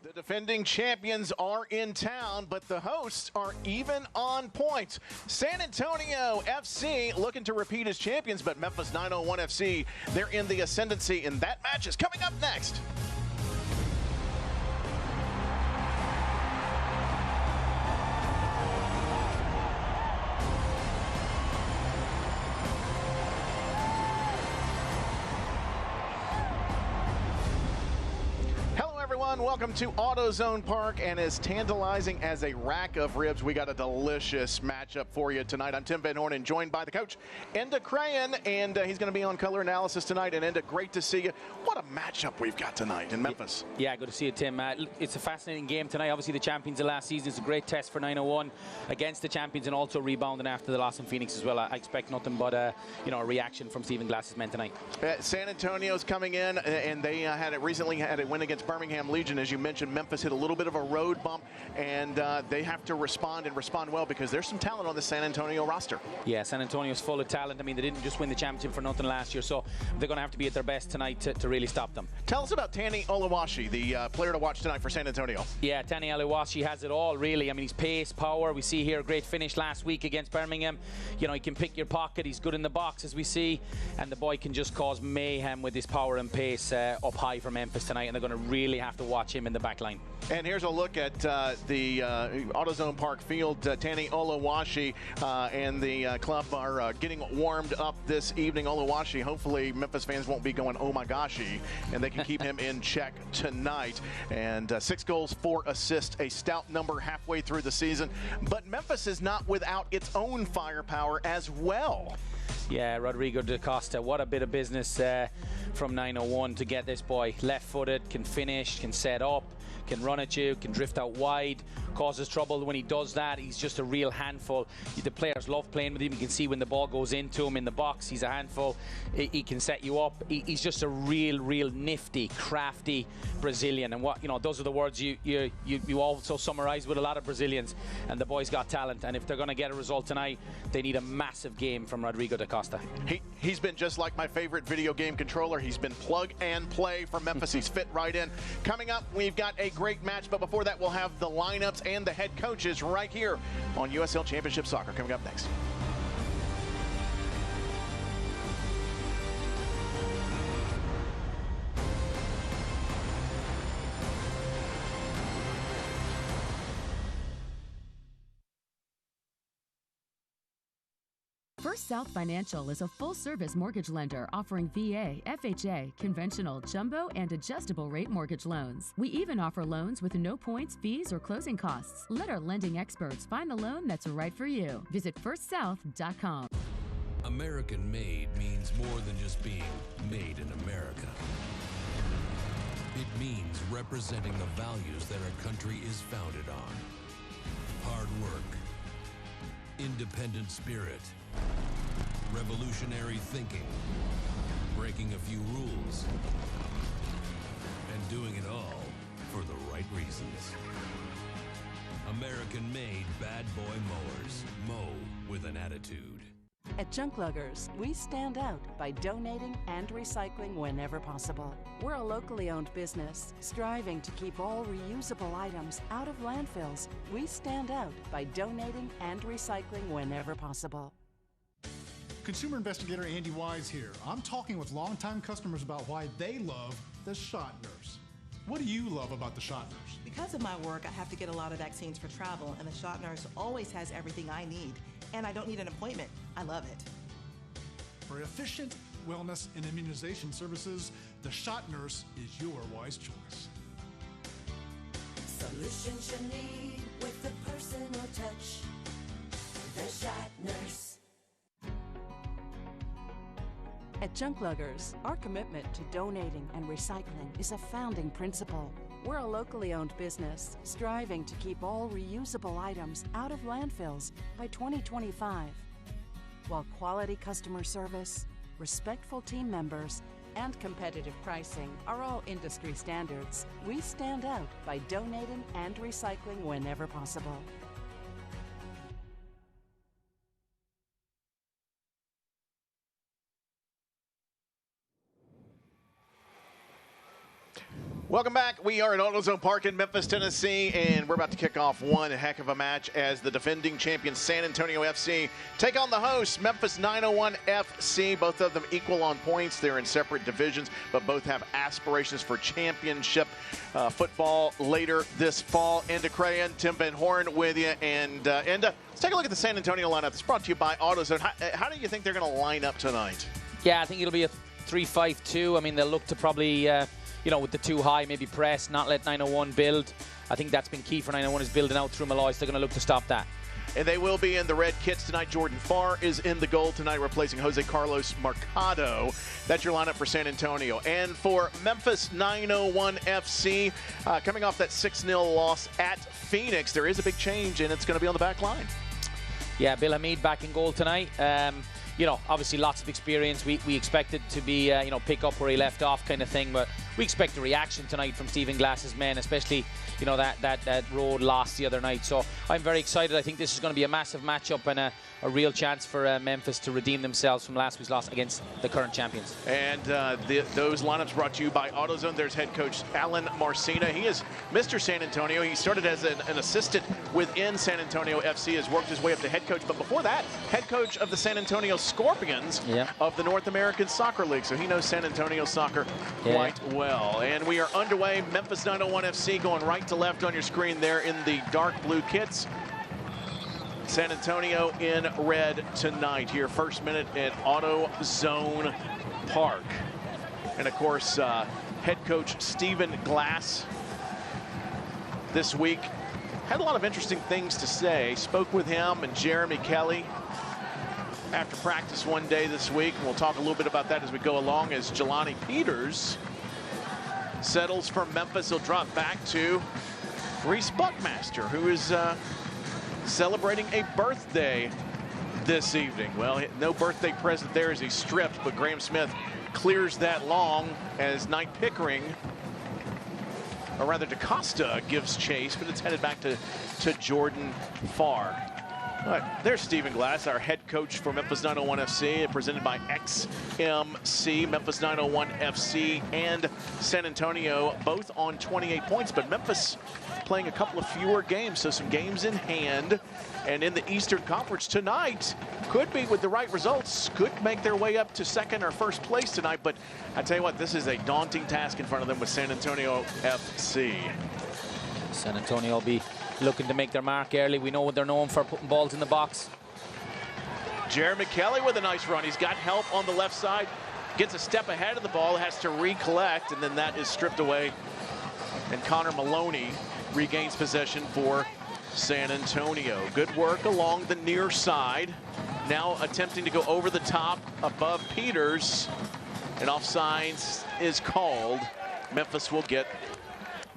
The defending champions are in town, but the hosts are even on points. San Antonio FC looking to repeat as champions, but Memphis 901 FC, they're in the ascendancy, and that match is coming up next. Welcome to AutoZone Park, and as tantalizing as a rack of ribs, we got a delicious matchup for you tonight. I'm Tim Van Horn, and joined by the coach, Enda Crayon, and he's going to be on color analysis tonight. And Enda, great to see you. What a matchup we've got tonight in Memphis. Yeah, good to see you, Tim. It's a fascinating game tonight. Obviously, the champions of last season. It's a great test for 901 against the champions, and also rebounding after the loss in Phoenix as well. I expect nothing but a reaction from Stephen Glass's men tonight. San Antonio's coming in, and they recently had a win against Birmingham Legion. As you mentioned, Memphis hit a little bit of a road bump, and they have to respond well, because there's some talent on the San Antonio roster. Yeah, San Antonio's full of talent. I mean, they didn't just win the championship for nothing last year, so they're going to have to be at their best tonight to really stop them. Tell us about Tani Oluwashi, the player to watch tonight for San Antonio. Yeah, Tani Oluwashi has it all, really. I mean, he's pace, power. We see here a great finish last week against Birmingham. You know, he can pick your pocket. He's good in the box, as we see, and the boy can just cause mayhem with his power and pace up high for Memphis tonight, and they're going to really have to watch him in the back line. And here's a look at the AutoZone Park field. Tani Oluwashi and the club are getting warmed up this evening. Oluwashi, hopefully Memphis fans won't be going, oh my goshy, and they can keep him in check tonight. And 6 goals, 4 assists, a stout number halfway through the season. But Memphis is not without its own firepower as well. Yeah, Rodrigo da Costa, what a bit of business from 901 to get this boy. Left-footed, can finish, can set up, can run at you, can drift out wide, causes trouble when he does that. He's just a real handful. The players love playing with him. You can see when the ball goes into him in the box, he's a handful. He can set you up. He's just a real nifty, crafty Brazilian. And those are the words you also summarize with a lot of Brazilians. And the boy's got talent. And if they're going to get a result tonight, they need a massive game from Rodrigo da Costa. He's been just like my favorite video game controller. He's been plug and play for Memphis. He's fit right in. Coming up, we've got a great match, but before that, we'll have the lineups and the head coaches right here on USL Championship Soccer coming up next. First South Financial is a full-service mortgage lender offering VA, FHA, conventional, jumbo, and adjustable rate mortgage loans. We even offer loans with no points, fees, or closing costs. Let our lending experts find the loan that's right for you. Visit firstsouth.com. American made means more than just being made in America. It means representing the values that our country is founded on. Hard work, independent spirit, revolutionary thinking, breaking a few rules, and doing it all for the right reasons. American-made bad boy mowers. Mow with an attitude. At Junk Luggers, we stand out by donating and recycling whenever possible. We're a locally owned business, striving to keep all reusable items out of landfills. We stand out by donating and recycling whenever possible. Consumer investigator Andy Wise here. I'm talking with longtime customers about why they love the Shot Nurse. What do you love about the Shot Nurse? Because of my work, I have to get a lot of vaccines for travel, and the Shot Nurse always has everything I need, and I don't need an appointment. I love it. For efficient wellness and immunization services, the Shot Nurse is your wise choice. Solutions you need with the personal touch. The Shot Nurse. At Junk Luggers, our commitment to donating and recycling is a founding principle. We're a locally owned business, striving to keep all reusable items out of landfills by 2025. While quality customer service, respectful team members, and competitive pricing are all industry standards, we stand out by donating and recycling whenever possible. Welcome back. We are at AutoZone Park in Memphis, Tennessee, and we're about to kick off one heck of a match as the defending champion San Antonio FC take on the hosts, Memphis 901 FC. Both of them equal on points. They're in separate divisions, but both have aspirations for championship football later this fall. Enda Crayon, Tim Van Horn with you. And Enda, let's take a look at the San Antonio lineup. It's brought to you by AutoZone. How do you think they're going to line up tonight? Yeah, I think it'll be a 3-5-2. I mean, they'll look to probably... with the too high, maybe press, not let 901 build. I think that's been key for 901 is building out through Malloy. So they're going to look to stop that. And they will be in the red kits tonight. Jordan Farr is in the goal tonight, replacing Jose Carlos Mercado. That's your lineup for San Antonio. And for Memphis 901 FC, coming off that 6-0 loss at Phoenix, there is a big change, and it's going to be on the back line. Yeah, Bill Hamid back in goal tonight. Obviously lots of experience. We expected to be, pick up where he left off kind of thing, but we expect a reaction tonight from Stephen Glass's men, especially, that road loss the other night. So I'm very excited. I think this is going to be a massive matchup and a real chance for Memphis to redeem themselves from last week's loss against the current champions. And those lineups brought to you by AutoZone. There's head coach Alan Marcina. He is Mr. San Antonio. He started as an assistant within San Antonio FC, has worked his way up to head coach, but before that, head coach of the San Antonio Scorpions of the North American Soccer League. So he knows San Antonio soccer quite well. And we are underway. Memphis 901 FC going right to left on your screen there in the dark blue kits. San Antonio in red tonight here. First minute at AutoZone Park. And of course, head coach Stephen Glass this week had a lot of interesting things to say. Spoke with him and Jeremy Kelly after practice one day this week. And we'll talk a little bit about that as we go along, as Jelani Peters settles for Memphis. He'll drop back to Reese Buckmaster, who is celebrating a birthday this evening. Well, no birthday present there as he's stripped, but Graham Smith clears that long as Knight Pickering, or rather DaCosta, gives chase, but it's headed back to Jordan Farr. All right, there's Stephen Glass, our head coach for Memphis 901 FC, presented by XMC. Memphis 901 FC and San Antonio both on 28 points, but Memphis playing a couple of fewer games, so some games in hand. And in the Eastern Conference tonight, could be, with the right results, could make their way up to second or first place tonight. But I tell you what, this is a daunting task in front of them with San Antonio FC. San Antonio will be looking to make their mark early. We know what they're known for, putting balls in the box. Jeremy Kelly with a nice run. He's got help on the left side. Gets a step ahead of the ball, has to recollect, and then that is stripped away. And Connor Maloney regains possession for San Antonio. Good work along the near side. Now attempting to go over the top above Peters. And offsides is called. Memphis will get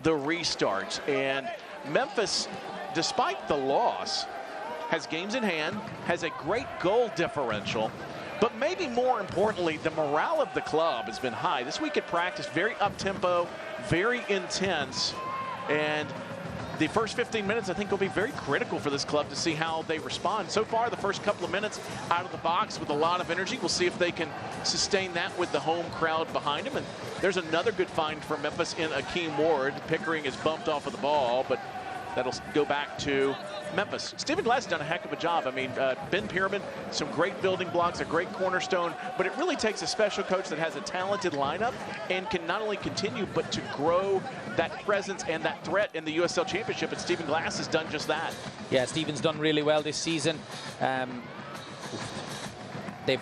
the restart. And Memphis, despite the loss, has games in hand, has a great goal differential, but maybe more importantly, the morale of the club has been high. This week at practice, very up-tempo, very intense, and the first 15 minutes, I think, will be very critical for this club to see how they respond. So far, the first couple of minutes out of the box with a lot of energy. We'll see if they can sustain that with the home crowd behind them. And there's another good find for Memphis in Akeem Ward. Pickering is bumped off of the ball, but that'll go back to Memphis. Stephen Glass has done a heck of a job. I mean, Ben Pyramid, some great building blocks, a great cornerstone, but it really takes a special coach that has a talented lineup and can not only continue, but to grow that presence and that threat in the USL Championship, and Stephen Glass has done just that. Yeah, Stephen's done really well this season. They've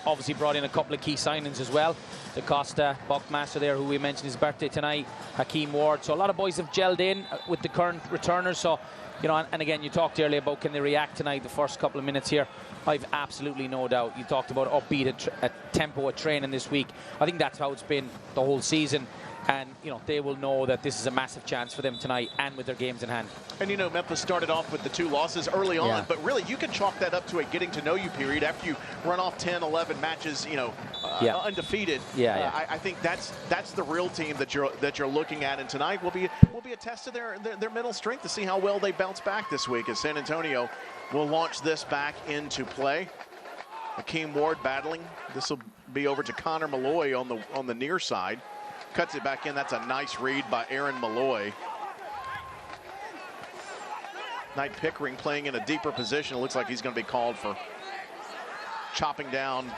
obviously brought in a couple of key signings as well. DaCosta, Buckmaster there, who we mentioned his birthday tonight, Hakeem Ward. So a lot of boys have gelled in with the current returners. So, and again, you talked earlier about can they react tonight, the first couple of minutes here. I've absolutely no doubt. You talked about upbeat at tempo at training this week. I think that's how it's been the whole season. And, they will know that this is a massive chance for them tonight and with their games in hand. And, Memphis started off with the 2 losses early on, but really you can chalk that up to a getting-to-know-you period after you run off 10, 11 matches, undefeated. I think that's the real team that you're looking at, and tonight will be a test of their mental strength to see how well they bounce back this week, as San Antonio will launch this back into play. Hakeem Ward battling. This will be over to Connor Malloy on the near side. cuts it back in. That's a nice read by Aaron Malloy. Knight Pickering playing in a deeper position. It looks like he's going to be called for chopping down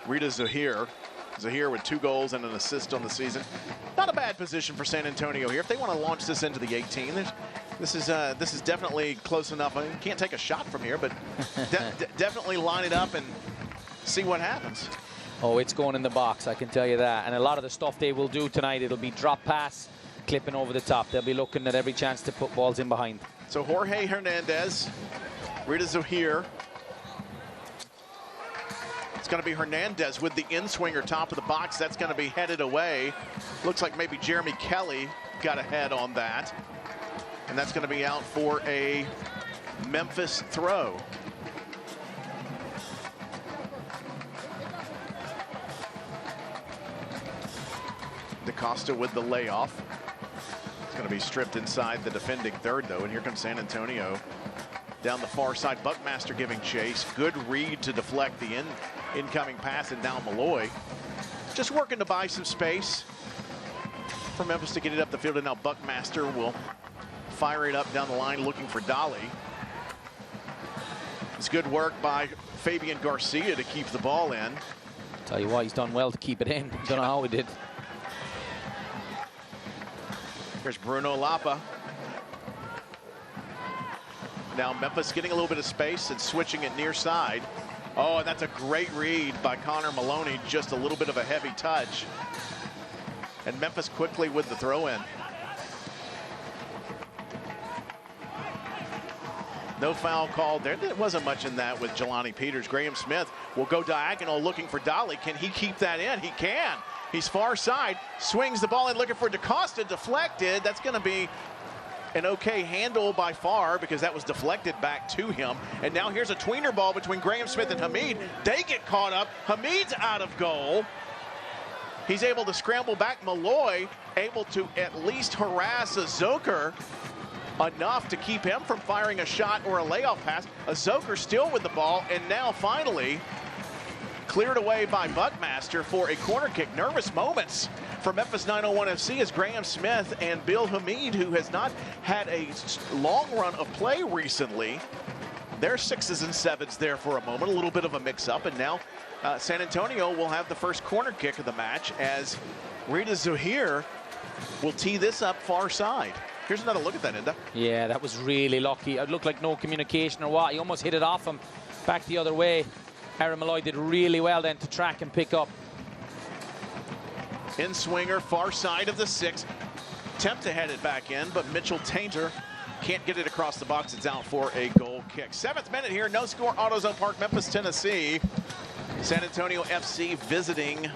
Rita Zahir. Zahir with 2 goals and an assist on the season. Not a bad position for San Antonio here. If they want to launch this into the 18, this is definitely close enough. I mean, you can't take a shot from here, but definitely line it up and see what happens. Oh, it's going in the box, I can tell you that. And a lot of the stuff they will do tonight, it'll be drop pass, clipping over the top. They'll be looking at every chance to put balls in behind. So Jorge Hernandez, Rita Zahir. It's going to be Hernandez with the in-swinger top of the box. That's going to be headed away. Looks like maybe Jeremy Kelly got ahead on that. And that's going to be out for a Memphis throw. DaCosta with the layoff. It's going to be stripped inside the defending third, though. And here comes San Antonio down the far side. Buckmaster giving chase. Good read to deflect the incoming pass, and now Malloy just working to buy some space for Memphis to get it up the field. And now Buckmaster will fire it up down the line looking for Dolly. It's good work by Fabian Garcia to keep the ball in. Tell you what, he's done well to keep it in. Don't know how he did. Here's Bruno Lapa. Now Memphis getting a little bit of space and switching it near side. Oh, and that's a great read by Connor Maloney. Just a little bit of a heavy touch. And Memphis quickly with the throw-in. No foul called there. There wasn't much in that with Jelani Peters. Graham Smith will go diagonal looking for Dolly. Can he keep that in? He can. He's far side, swings the ball in looking for DaCosta, deflected. That's going to be an okay handle by Farr because that was deflected back to him. And now here's a tweener ball between Graham Smith and Hamid. They get caught up. Hamid's out of goal. He's able to scramble back. Malloy able to at least harass Azoker enough to keep him from firing a shot or a layoff pass. Azoker still with the ball, and now finally cleared away by Buckmaster for a corner kick. Nervous moments for Memphis 901 FC as Graham Smith and Bill Hamid, who has not had a long run of play recently. They're 6s and 7s there for a moment, a little bit of a mix-up, and now San Antonio will have the first corner kick of the match as Rita Zahir will tee this up far side. Here's another look at that, Inda. Yeah, that was really lucky. It looked like no communication or what. He almost hit it off him back the other way. Aaron Malloy did really well then to track and pick up. In swinger, far side of the 6. Attempt to head it back in, but Mitchell Tainter can't get it across the box. It's out for a goal kick. 7th minute here, no score, AutoZone Park, Memphis, Tennessee. San Antonio FC visiting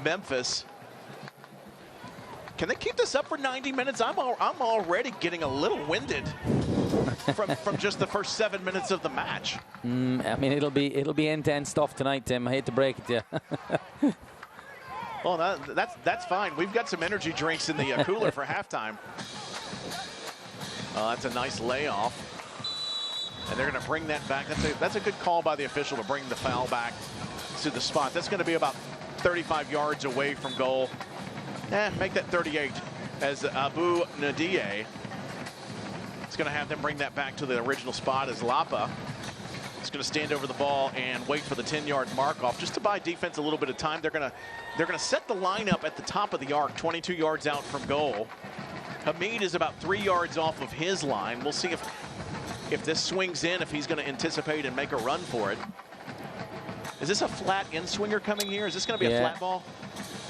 Memphis. Can they keep this up for 90 minutes? I'm already getting a little winded from just the first 7 minutes of the match. I mean, it'll be intense stuff tonight, Tim. I hate to break it to you. Well, that's fine. We've got some energy drinks in the cooler for halftime. That's a nice layoff. And they're going to bring that back. That's a good call by the official to bring the foul back to the spot. That's going to be about 35 yards away from goal. Make that 38 as Abu Nadie. It's going to have them bring that back to the original spot as Lapa is going to stand over the ball and wait for the 10-yard mark off just to buy defense a little bit of time. They're going to set the lineup at the top of the arc, 22 yards out from goal. Hamid is about 3 yards off of his line. We'll see if this swings in, if he's going to anticipate and make a run for it. Is this a flat in-swinger coming here? Is this going to be a flat ball?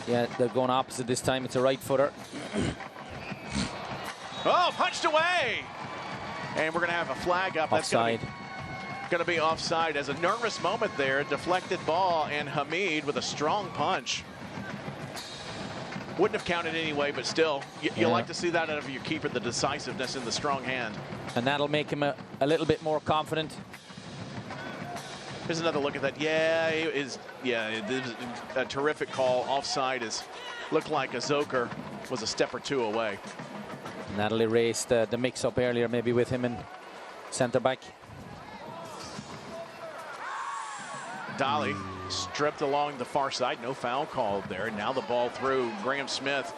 Yeah, they're going opposite this time. It's a right footer. Oh, punched away! And we're going to have a flag up. Offside. That's going to be offside as a nervous moment there. Deflected ball, and Hamid with a strong punch. Wouldn't have counted anyway, but still, you like to see that out of your keeper, the decisiveness in the strong hand. And that'll make him a little bit more confident. Here's another look at that. It is a terrific call. Offside looked like Azoker was a step or two away. And that'll erase the mix-up earlier, maybe with him in centre back. Dolly Stripped along the far side, no foul called there. Now the ball through. Graham Smith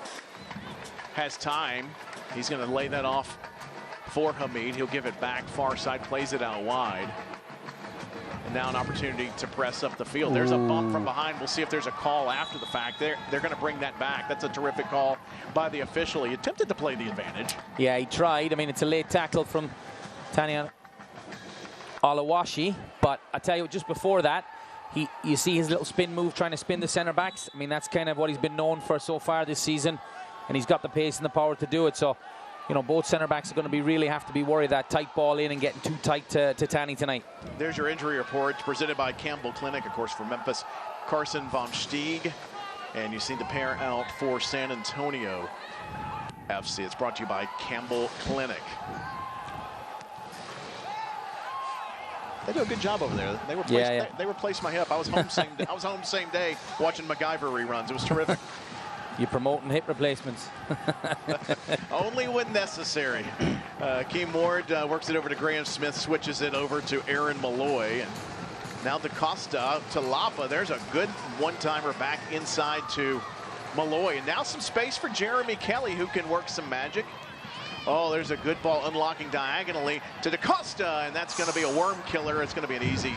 has time. He's going to lay that off for Hamid. He'll give it back far side, plays it out wide. And now an opportunity to press up the field. There's a bump from behind. We'll see if there's a call after the fact. They're going to bring that back. That's a terrific call by the official. He attempted to play the advantage. Yeah, he tried. I mean, it's a late tackle from Tanya Olawashi, but I tell you, just before that, you see his little spin move, trying to spin the center backs. I mean, that's kind of what he's been known for so far this season, and he's got the pace and the power to do it. So, you know, both center backs are going to have to be worried that tight ball in and getting too tight to Tanny tonight. There's your injury report presented by Campbell Clinic, of course, for Memphis, Carson von Stieg, and you see the pair out for San Antonio FC. It's brought to you by Campbell Clinic. They do a good job over there. They replaced my hip. I was home same day watching MacGyver reruns. It was terrific. You're promoting hip replacements. Only when necessary. Keem Ward works it over to Graham Smith, switches it over to Aaron Malloy, and now DaCosta to Lapa. There's a good one-timer back inside to Malloy, and now some space for Jeremy Kelly, who can work some magic. Oh, there's a good ball unlocking diagonally to DaCosta, and that's going to be a worm killer. It's going to be an easy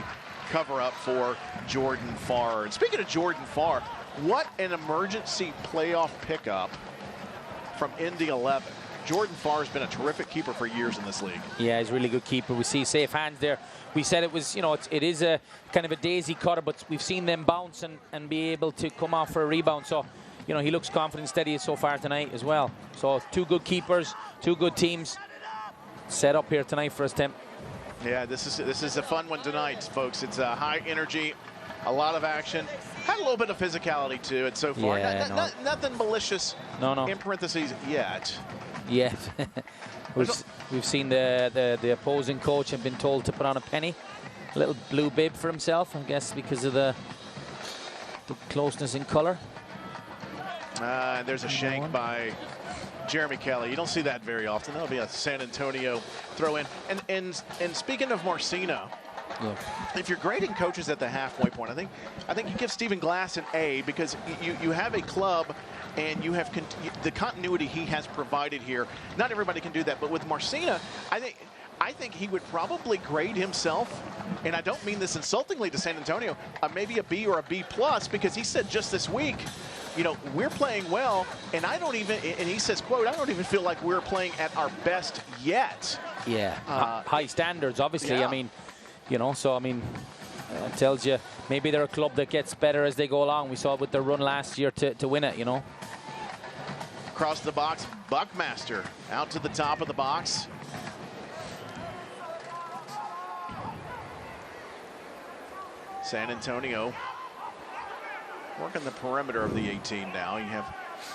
cover-up for Jordan Farr. And speaking of Jordan Farr, what an emergency playoff pickup from Indy 11. Jordan Farr has been a terrific keeper for years in this league. Yeah, he's a really good keeper. We see safe hands there. We said it was, you know, it is a kind of a daisy cutter, but we've seen them bounce and be able to come off for a rebound. So, you know, he looks confident, steady so far tonight as well. So two good keepers, two good teams set up here tonight for us, Tim. Yeah, this is a fun one tonight, folks. It's a high energy, a lot of action. Had a little bit of physicality to it so far. Yeah, nothing malicious. No. In parentheses, yet. Yeah. We've seen the opposing coach have been told to put on a penny, a little blue bib for himself, I guess, because of the closeness in color. There's a shank by Jeremy Kelly. You don't see that very often. That'll be a San Antonio throw in. And speaking of Marcino, if you're grading coaches at the halfway point, I think you give Stephen Glass an A, because you have a club and you have the continuity he has provided here. Not everybody can do that, but with Marcino, I think he would probably grade himself, and I don't mean this insultingly to San Antonio, maybe a B or a B+, because he said just this week, you know, we're playing well, and and he says, quote, I don't even feel like we're playing at our best yet. Yeah, high standards, obviously. Yeah. I mean, you know, so, I mean, it tells you maybe they're a club that gets better as they go along. We saw it with their run last year to win it, you know. Across the box, Buckmaster out to the top of the box. San Antonio working the perimeter of the 18 now. You have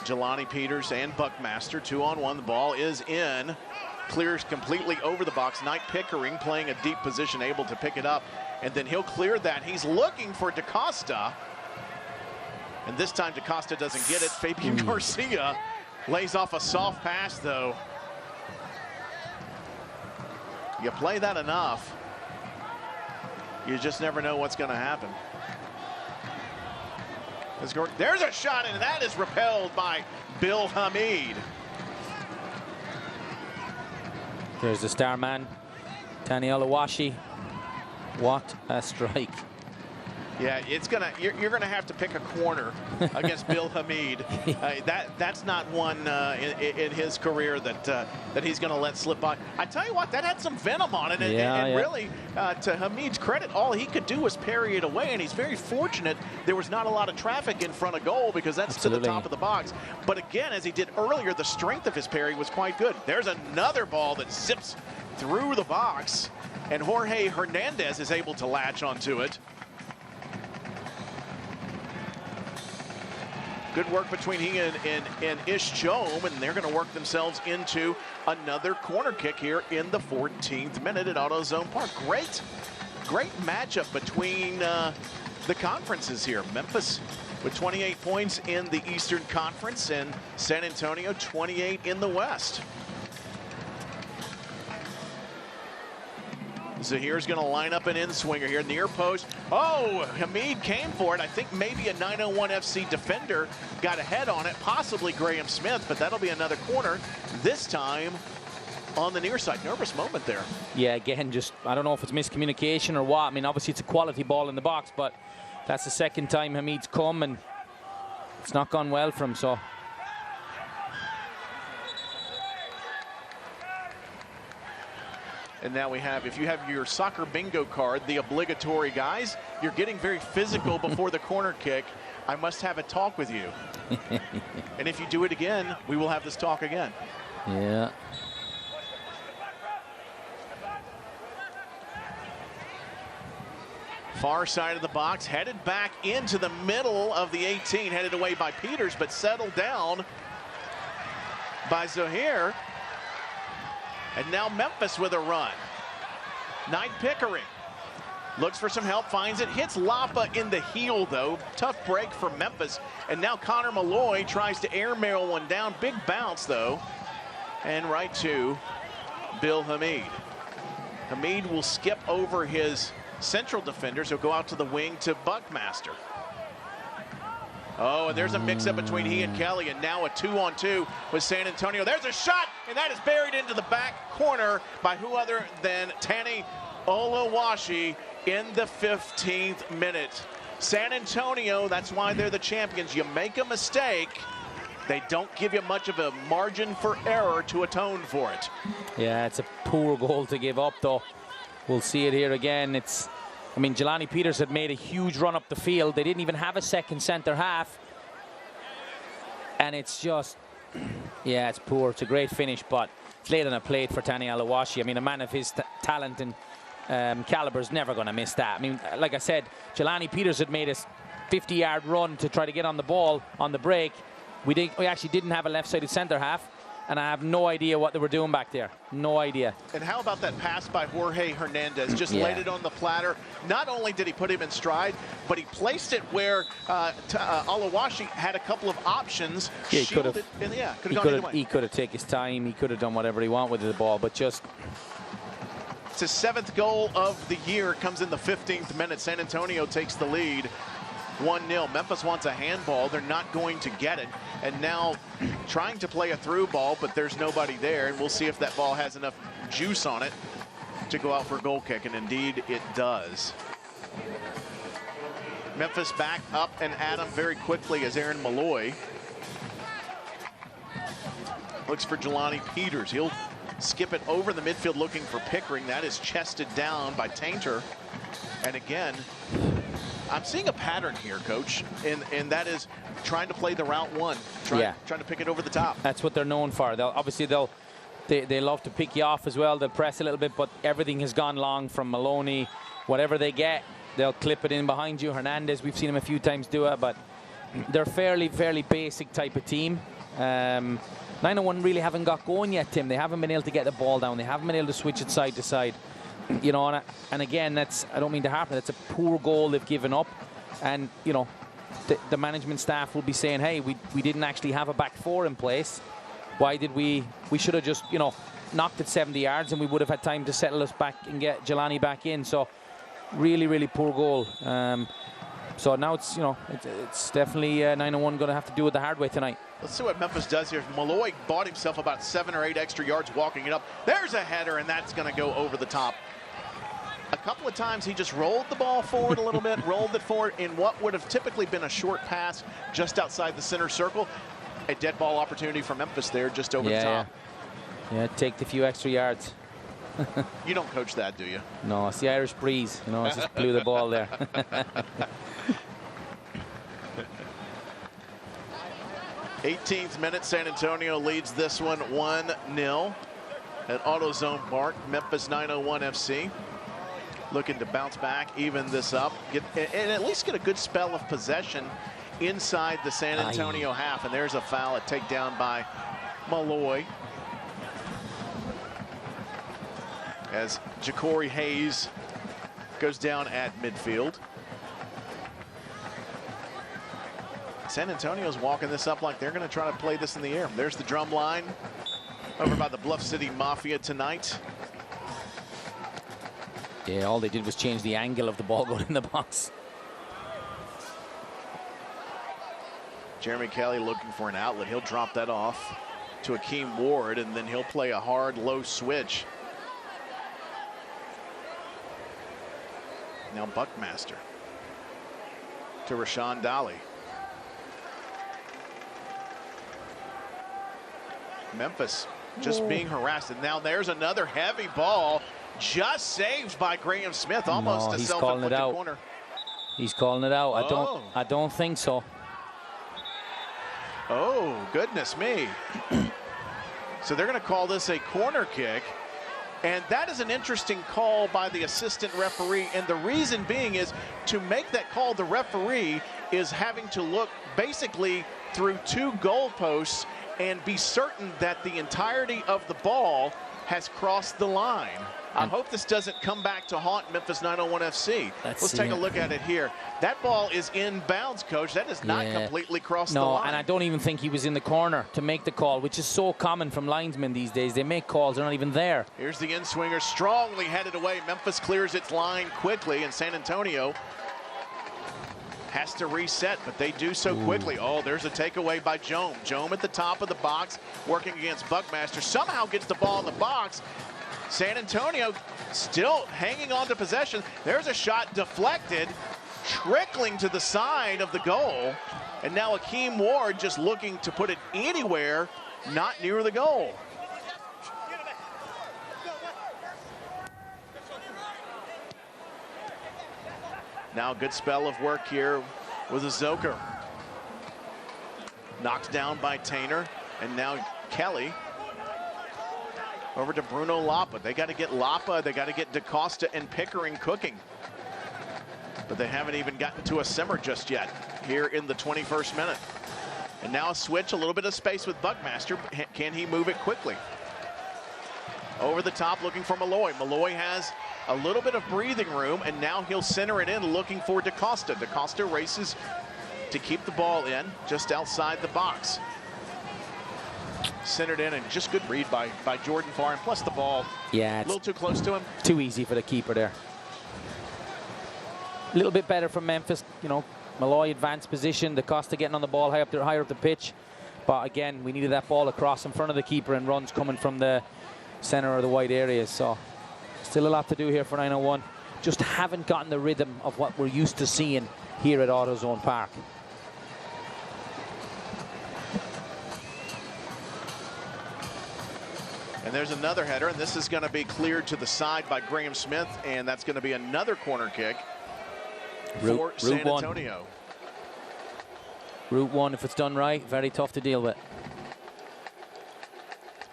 Jelani Peters and Buckmaster 2-on-1. The ball is in. Clears completely over the box. Knight Pickering playing a deep position, able to pick it up. And then he'll clear that. He's looking for DaCosta. And this time DaCosta doesn't get it. Fabian Garcia lays off a soft pass, though. You play that enough, you just never know what's going to happen. There's a shot, and that is repelled by Bill Hamid. There's the star man, Tani Olawashi. What a strike. Yeah, you're gonna have to pick a corner against Bill Hamid. That's not one in his career that he's gonna let slip by. I tell you what, that had some venom on it, and really, to Hamid's credit, all he could do was parry it away, and he's very fortunate there was not a lot of traffic in front of goal, because that's to the top of the box. But again, as he did earlier, the strength of his parry was quite good. There's another ball that zips through the box, and Jorge Hernandez is able to latch onto it. Good work between he and Ish Jome, and they're going to work themselves into another corner kick here in the 14th minute at AutoZone Park. Great matchup between the conferences here. Memphis with 28 points in the Eastern Conference, and San Antonio 28 in the West. Zahir's going to line up an in-swinger here, near post. Oh, Hamid came for it. I think maybe a 901 FC defender got a head on it, possibly Graham Smith, but that'll be another corner, this time on the near side. Nervous moment there. Yeah, again, just, I don't know if it's miscommunication or what. I mean, obviously it's a quality ball in the box, but that's the second time Hamid's come, and it's not gone well for him, so. And now we have, if you have your soccer bingo card, the obligatory guys, you're getting very physical before the corner kick. I must have a talk with you. And if you do it again, we will have this talk again. Yeah. Far side of the box, headed back into the middle of the 18, headed away by Peters, but settled down by Zahir. And now Memphis with a run. Knight Pickering looks for some help, finds it, hits Lapa in the heel though. Tough break for Memphis. And now Connor Malloy tries to airmail one down. Big bounce though. And right to Bill Hamid. Hamid will skip over his central defenders. He'll go out to the wing to Buckmaster. Oh, and there's a mix-up between he and Kelly, and now a 2-on-2 with San Antonio. There's a shot, and that is buried into the back corner by who other than Tani Oluwashi in the 15th minute. San Antonio, that's why they're the champions. You make a mistake, they don't give you much of a margin for error to atone for it. Yeah, it's a poor goal to give up, though. We'll see it here again. I mean, Jelani Peters had made a huge run up the field. They didn't even have a second centre half. And it's just, yeah, it's poor. It's a great finish, but it's laid on a plate for Tani Oluwashi. I mean, a man of his talent and caliber is never going to miss that. I mean, like I said, Jelani Peters had made a 50-yard run to try to get on the ball on the break. We actually didn't have a left-sided centre half, and I have no idea what they were doing back there. No idea. And how about that pass by Jorge Hernandez? Just laid it on the platter. Not only did he put him in stride, but he placed it where Oluwashi had a couple of options. Yeah, he could have. He could have taken his time. He could have done whatever he wanted with the ball, but just. It's his 7th goal of the year. Comes in the 15th minute. San Antonio takes the lead. 1-0. Memphis wants a handball. They're not going to get it. And now trying to play a through ball, but there's nobody there. And we'll see if that ball has enough juice on it to go out for a goal kick. And indeed it does. Memphis back up and at him very quickly as Aaron Malloy looks for Jelani Peters. He'll skip it over the midfield looking for Pickering. That is chested down by Tainter. And again, I'm seeing a pattern here, Coach, and that is trying to play the route one, trying to pick it over the top. That's what they're known for. They love to pick you off as well. They'll press a little bit, but everything has gone long from Maloney. Whatever they get, they'll clip it in behind you. Hernandez, we've seen him a few times do it, but they're fairly basic type of team. 901 really haven't got going yet, Tim. They haven't been able to get the ball down. They haven't been able to switch it side to side. You know, and again, I don't mean to harp, that's a poor goal they've given up. And, you know, the management staff will be saying, hey, we didn't actually have a back four in place. Why did we should have just, you know, knocked it 70 yards and we would have had time to settle us back and get Jelani back in. So really poor goal. So now it's, you know, it's definitely 901 going to have to do it the hard way tonight. Let's see what Memphis does here. Malloy bought himself about 7 or 8 extra yards walking it up. There's a header, and that's going to go over the top. A couple of times he just rolled the ball forward a little bit, rolled it forward in what would have typically been a short pass just outside the center circle. A dead ball opportunity for Memphis there just over the top. Yeah, take the few extra yards. You don't coach that, do you? No, it's the Irish breeze. You know, it just blew the ball there. 18th minute, San Antonio leads this one 1-0 at AutoZone Park. Memphis 901 FC looking to bounce back, even this up, and at least get a good spell of possession inside the San Antonio half. And there's a foul, a takedown by Malloy. As Ja'Cory Hayes goes down at midfield. San Antonio's walking this up like they're going to try to play this in the air. There's the drum line over by the Bluff City Mafia tonight. Yeah, all they did was change the angle of the ball going in the box. Jeremy Kelly looking for an outlet. He'll drop that off to Akeem Ward, and then he'll play a hard, low switch. Now Buckmaster to Rashawn Dolly. Memphis just being harassed, and now there's another heavy ball, just saved by Graham Smith, almost a self-inflicted corner. He's calling it out. Oh. I don't think so. Oh, goodness me. So they're going to call this a corner kick. And that is an interesting call by the assistant referee. And the reason being is to make that call, the referee is having to look basically through 2 goalposts and be certain that the entirety of the ball has crossed the line. I hope this doesn't come back to haunt Memphis 901 FC. Let's take a look at it here. That ball is in bounds, Coach. That has not completely crossed the line. No, and I don't even think he was in the corner to make the call, which is so common from linesmen these days. They make calls, they're not even there. Here's the in-swinger, strongly headed away. Memphis clears its line quickly, and San Antonio has to reset, but they do so quickly. Oh, there's a takeaway by Jome. Jome at the top of the box, working against Buckmaster. Somehow gets the ball in the box. San Antonio still hanging on to possession. There's a shot deflected, trickling to the side of the goal. And now Akeem Ward just looking to put it anywhere, not near the goal. Now a good spell of work here with a Zoker. Knocked down by Tainer, and now Kelly over to Bruno Lapa. They got to get Lapa, they got to get DaCosta and Pickering cooking. But they haven't even gotten to a simmer just yet here in the 21st minute. And now a switch, a little bit of space with Buckmaster. Can he move it quickly? Over the top looking for Malloy. Malloy has a little bit of breathing room, and now he'll center it in looking for DaCosta. DaCosta races to keep the ball in just outside the box. Centered in, and just good read by Jordan Farr, and plus the ball a little too close to him. Too easy for the keeper there. A little bit better from Memphis, you know, Malloy advanced position, DaCosta getting on the ball higher up the pitch. But again, we needed that ball across in front of the keeper, and runs coming from the center of the wide areas. So still a lot to do here for 901. Just haven't gotten the rhythm of what we're used to seeing here at AutoZone Park. And there's another header, and this is going to be cleared to the side by Graham Smith, and that's going to be another corner kick for San Antonio. Route 1, if it's done right, very tough to deal with.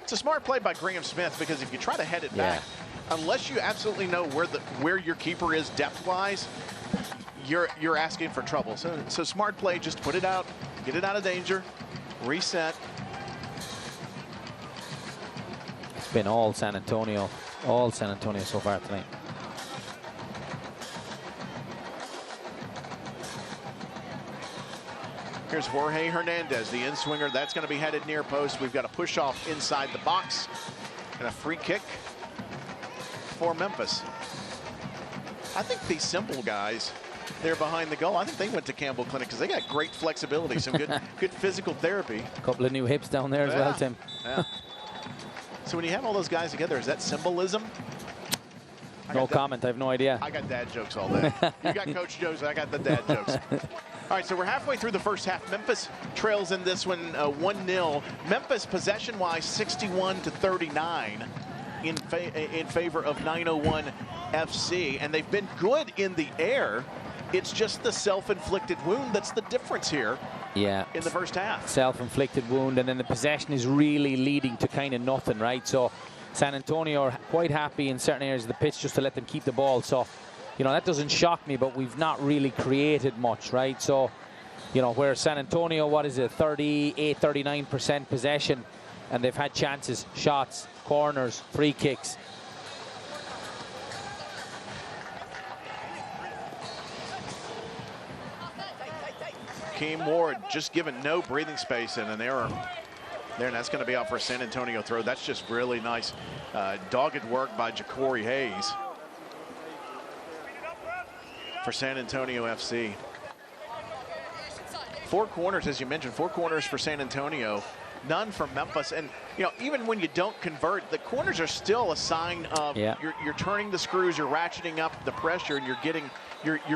It's a smart play by Graham Smith, because if you try to head it back, unless you absolutely know where your keeper is depth-wise, you're asking for trouble. So smart play, just put it out, get it out of danger, reset. It's been all San Antonio so far tonight. Here's Jorge Hernandez, the in-swinger. That's going to be headed near post. We've got a push-off inside the box and a free kick for Memphis. I think these simple guys, they're behind the goal. I think they went to Campbell Clinic because they got great flexibility, some good physical therapy. A couple of new hips down there as well, Tim. Yeah. So when you have all those guys together, is that symbolism? No comment. I have no idea. I got dad jokes all day. You got Coach jokes. I got the dad jokes. All right, so we're halfway through the first half. Memphis trails in this one 1-0. Memphis possession-wise 61-39 in favor of 901 FC, and they've been good in the air. It's just the self-inflicted wound that's the difference here. Yeah, in the first half. Self-inflicted wound, and then the possession is really leading to kind of nothing, right? So San Antonio are quite happy in certain areas of the pitch just to let them keep the ball. So, you know, that doesn't shock me, but we've not really created much, right? So, you know, where San Antonio, what is it, 38, 39% possession, and they've had chances, shots, corners, free kicks. Akeem Ward just given no breathing space, and an error there, and that's going to be out for a San Antonio throw. That's just really nice dogged work by Ja'Cory Hayes. for San Antonio FC. 4 corners, as you mentioned, 4 corners for San Antonio, none for Memphis. And you know, even when you don't convert, the corners are still a sign of you're turning the screws, you're ratcheting up the pressure, and you're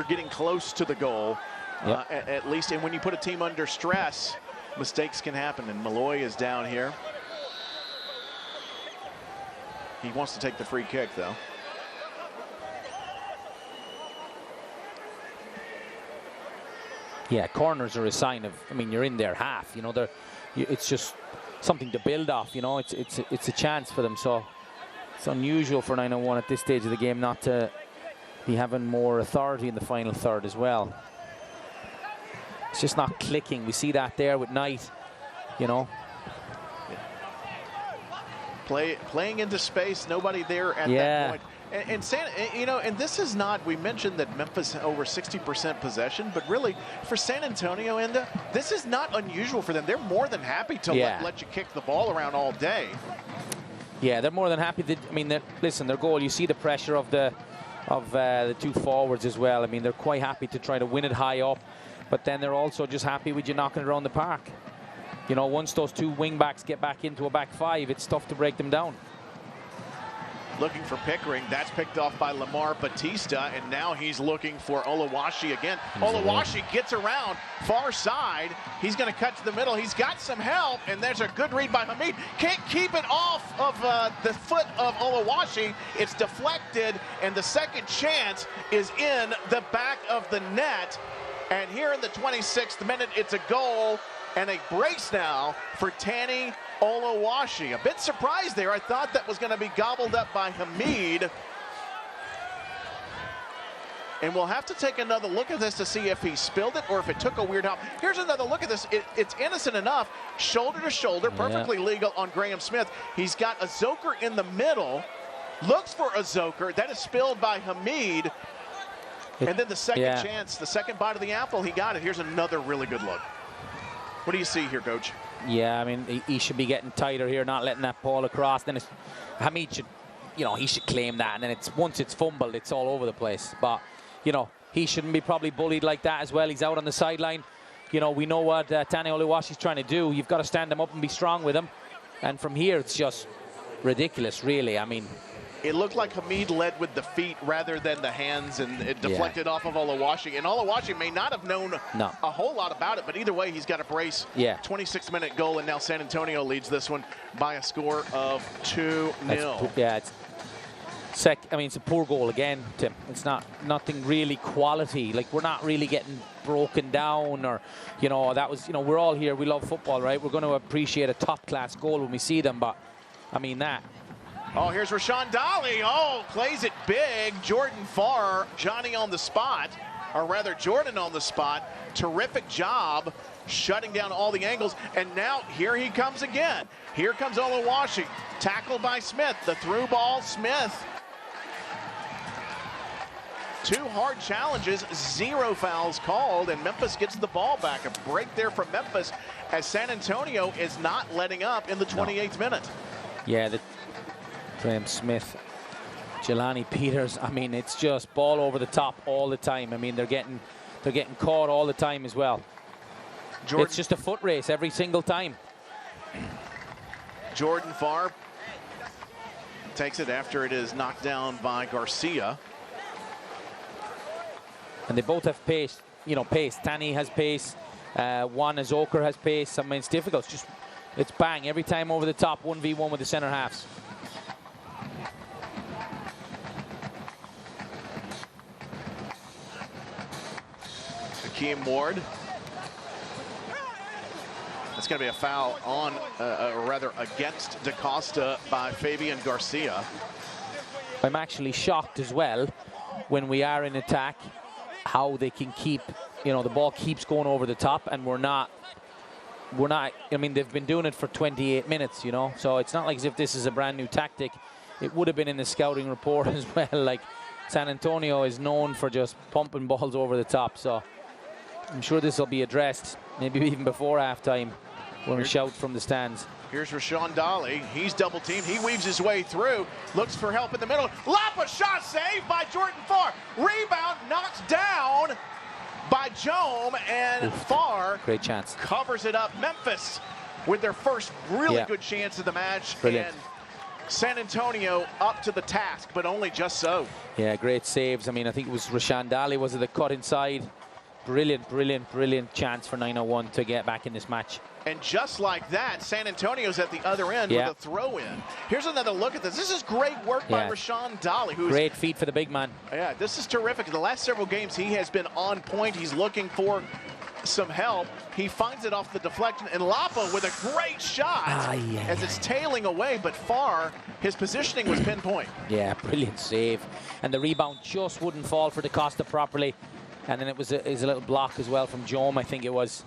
getting close to the goal, at least. And when you put a team under stress, mistakes can happen. And Malloy is down here. He wants to take the free kick, though. Yeah, corners are a sign of, I mean, you're in their half, you know, it's just something to build off, you know, it's a chance for them. So it's unusual for 901 at this stage of the game not to be having more authority in the final third as well. It's just not clicking. We see that there with Knight, you know. Playing into space, nobody there at that point. And you know, and this is not, we mentioned that Memphis over 60% possession, but really for San Antonio, Enda, this is not unusual for them. They're more than happy to let you kick the ball around all day. Yeah, they're more than happy. I mean, listen, their goal, you see the pressure of the 2 forwards as well. I mean, they're quite happy to try to win it high up, but then they're also just happy with you knocking it around the park. You know, once those 2 wing backs get back into a back 5, it's tough to break them down. Looking for Pickering. That's picked off by Lamar Batista, and now he's looking for Oluwashi again. Oluwashi gets around far side. He's going to cut to the middle. He's got some help, and there's a good read by Hamid. Can't keep it off of the foot of Oluwashi. It's deflected, and the second chance is in the back of the net. And here in the 26th minute, it's a goal and a brace now for Tanny Oluwashi. A bit surprised there. I thought that was going to be gobbled up by Hamid. And we'll have to take another look at this to see if he spilled it or if it took a weird hop. Here's another look at this. It's innocent enough. Shoulder to shoulder, perfectly legal on Graham Smith. He's got a Zoker in the middle. Looks for a Zoker. That is spilled by Hamid. And then the second chance, the second bite of the apple, he got it. Here's another really good look. What do you see here, Coach? Yeah, I mean, he should be getting tighter here, not letting that ball across. Then Hamid should, you know, he should claim that. And then once it's fumbled, it's all over the place. But, you know, he shouldn't be probably bullied like that as well. He's out on the sideline. You know, we know what Tanny Oluwashi's trying to do. You've got to stand him up and be strong with him. And from here, it's just ridiculous, really. I mean, it looked like Hamid led with the feet rather than the hands, and it deflected off of Oluwashi. And Oluwashi may not have known a whole lot about it, but either way, he's got a brace. 26-minute goal, and now San Antonio leads this one by a score of 2-0. I mean, it's a poor goal again, Tim. It's nothing really quality. Like, we're not really getting broken down, or, you know, that was, you know, we're all here. We love football, right? We're going to appreciate a top-class goal when we see them, but, I mean, that. Oh, here's Rashawn Dolly. Oh, plays it big. Jordan Farr, Johnny on the spot, or rather Jordan on the spot. Terrific job shutting down all the angles. And now here he comes again. Here comes Oluwashi. Tackled by Smith. The through ball, Smith. 2 hard challenges, 0 fouls called, and Memphis gets the ball back. A break there from Memphis as San Antonio is not letting up in the 28th minute. Yeah, Graham Smith, Jelani Peters. I mean, it's just ball over the top all the time. I mean, they're getting caught all the time as well. It's just a foot race every single time. Jordan Farr takes it after it is knocked down by Garcia. And they both have pace. You know, pace. Tanny has pace. Juan Azoker has pace. I mean, it's difficult. It's bang every time over the top. 1v1 with the center halves. Hakeem Ward. It's going to be a foul on, or rather against DaCosta by Fabian Garcia. I'm actually shocked as well when we are in attack how they can keep, you know, the ball keeps going over the top, and we're not, I mean, they've been doing it for 28 minutes, you know, so it's not like as if this is a brand new tactic. It would have been in the scouting report as well. Like, San Antonio is known for just pumping balls over the top, so I'm sure this will be addressed maybe even before halftime when we shout from the stands. Here's Rashawn Dolly. He's double teamed. He weaves his way through. Looks for help in the middle. Lapa shot saved by Jordan Farr. Rebound knocked down by Jome, and Farr great chance. Covers it up. Memphis with their first really good chance of the match. Brilliant. And San Antonio up to the task, but only just so. Yeah, great saves. I mean, I think it was Rashawn Daly, was it, the cut inside? Brilliant, brilliant, brilliant chance for 901 to get back in this match. And just like that, San Antonio's at the other end with a throw-in. Here's another look at this. This is great work by Rashawn Dolly. Great feet for the big man. Yeah, this is terrific. The last several games, he has been on point. He's looking for some help. He finds it off the deflection, and Lapa with a great shot as it's tailing away, but Farr, his positioning was pinpoint. Yeah, brilliant save. And the rebound just wouldn't fall for DaCosta properly. And then it was a little block as well from Jome, I think it was.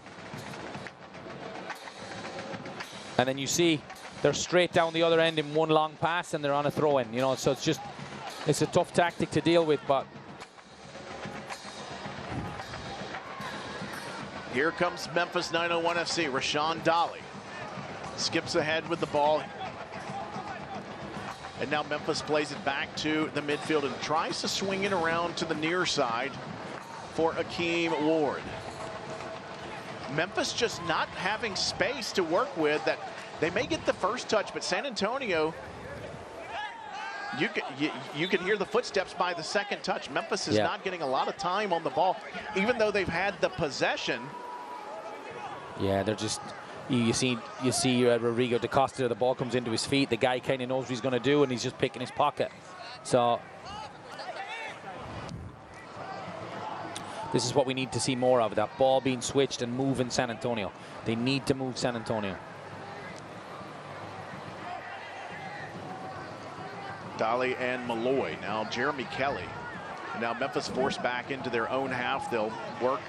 And then you see they're straight down the other end in one long pass, and they're on a throw-in, you know, so it's a tough tactic to deal with, but here comes Memphis 901 FC. Rashawn Dolly skips ahead with the ball. And now Memphis plays it back to the midfield and tries to swing it around to the near side for Akeem Ward. Memphis just not having space to work with. That they may get the first touch, but San Antonio, you can hear the footsteps by the second touch. Memphis is not getting a lot of time on the ball, even though they've had the possession. Yeah, they're just, you see Rodrigo DaCosta, the ball comes into his feet. The guy kind of knows what he's going to do, and he's just picking his pocket. So this is what we need to see more of, that ball being switched and moving San Antonio. They need to move San Antonio. Dolly and Malloy. Now Jeremy Kelly. And now Memphis forced back into their own half. They'll work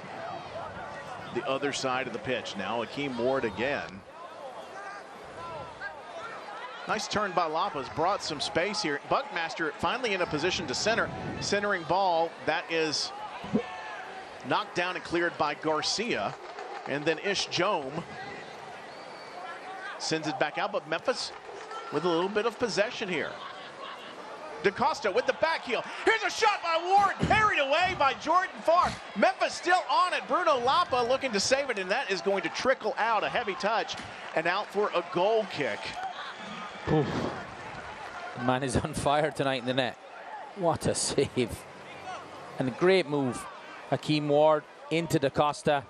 the other side of the pitch. Now Akeem Ward again. Nice turn by Lopez, brought some space here. Buckmaster finally in a position to center. Centering ball, that is knocked down and cleared by Garcia. And then Ish Jome sends it back out, but Memphis with a little bit of possession here. DaCosta with the back heel. Here's a shot by Ward, parried away by Jordan Farr. Memphis still on it. Bruno Lapa looking to save it, and that is going to trickle out. A heavy touch and out for a goal kick. Oof. The man is on fire tonight in the net. What a save. And a great move. Akeem Ward into DaCosta.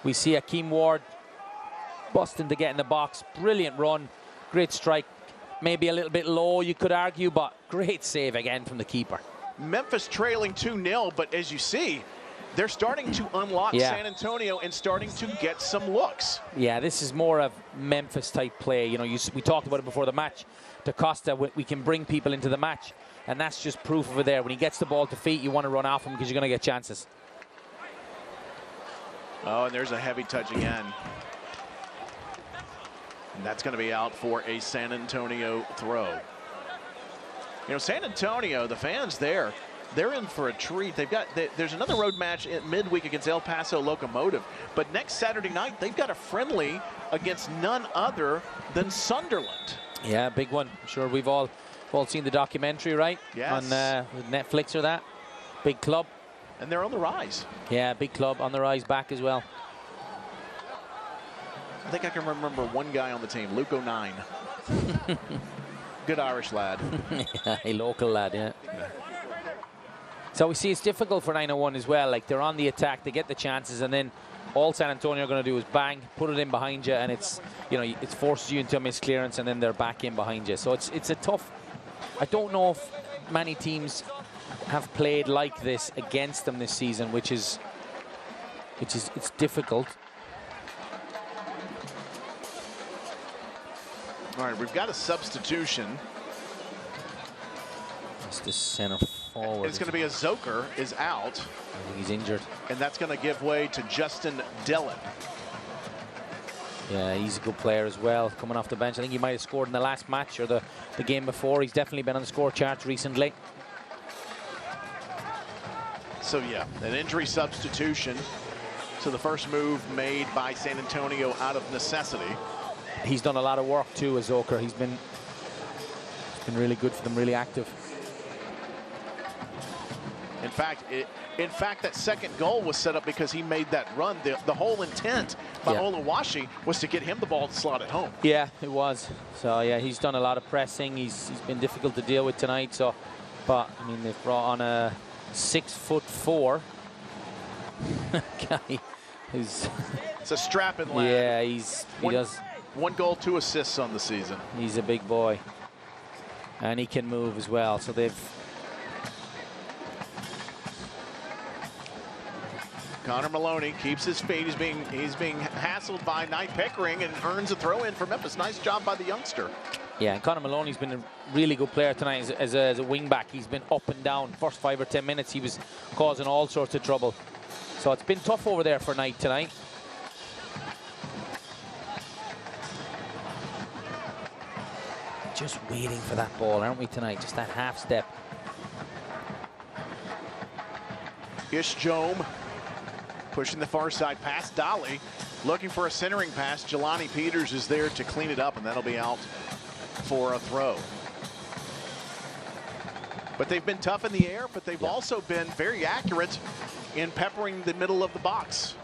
We see Akeem Ward busting to get in the box. Brilliant run. Great strike. Maybe a little bit low, you could argue, but great save again from the keeper. Memphis trailing 2-0, but as you see, they're starting to unlock San Antonio and starting to get some looks. Yeah, this is more of Memphis type play. You know, we talked about it before the match. DaCosta, we can bring people into the match, and that's just proof of it there. When he gets the ball to feet, you want to run off him because you're going to get chances. Oh, and there's a heavy touch again. And that's going to be out for a San Antonio throw. You know, San Antonio, the fans there, they're in for a treat. There's another road match in midweek against El Paso Locomotive, but next Saturday night they've got a friendly against none other than Sunderland. Yeah, big one. I'm sure we've all seen the documentary, right? Yes. On Netflix or that. Big club. And they're on the rise. Yeah, big club on the rise back as well. I think I can remember one guy on the team, Luke O'Nine. Good Irish lad. Yeah, a local lad, yeah. So we see it's difficult for 901 as well. Like, they're on the attack, they get the chances, and then all San Antonio are going to do is bang, put it in behind you, and it's, you know, it forces you into a misclearance, and then they're back in behind you. So it's a tough. I don't know if many teams have played like this against them this season, which is it's difficult. All right, we've got a substitution. It's the center forward. It's going to be a Zoker is out. I think he's injured. And that's going to give way to Justin Dillon. Yeah, he's a good player as well, coming off the bench. I think he might have scored in the last match or the game before. He's definitely been on the score charts recently. So, yeah, an injury substitution. So the first move made by San Antonio out of necessity. he's done a lot of work too, Azoka. He's been really good for them, really active. In fact, that second goal was set up because he made that run. The whole intent by Oluwashi was to get him the ball to slot at home. Yeah, it was. So yeah, he's done a lot of pressing. He's been difficult to deal with tonight. So, but I mean, they've brought on a 6'4" guy who's. It's a strapping lad. Yeah, he does. 1 goal, 2 assists on the season. He's a big boy, and he can move as well. So they've. Connor Maloney keeps his feet. He's being hassled by Knight Pickering and earns a throw in for Memphis. Nice job by the youngster. Yeah, and Connor Maloney's been a really good player tonight as a wing back. He's been up and down. First 5 or 10 minutes, he was causing all sorts of trouble. So it's been tough over there for Knight tonight. Just waiting for that ball, aren't we, tonight? Just that half step. Ish Jome pushing the far side past Dolly, looking for a centering pass. Jelani Peters is there to clean it up, and that'll be out for a throw. But they've been tough in the air, but they've also been very accurate in peppering the middle of the box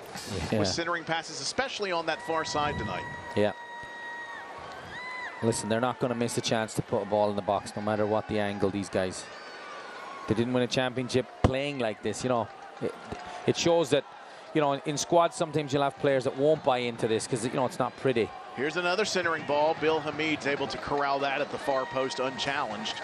with centering passes, especially on that far side tonight. Yeah. Listen, they're not going to miss a chance to put a ball in the box, no matter what the angle, these guys. They didn't win a championship playing like this, you know. It shows that, you know, in squads sometimes you'll have players that won't buy into this because, you know, it's not pretty. Here's another centering ball. Bill Hamid's able to corral that at the far post unchallenged.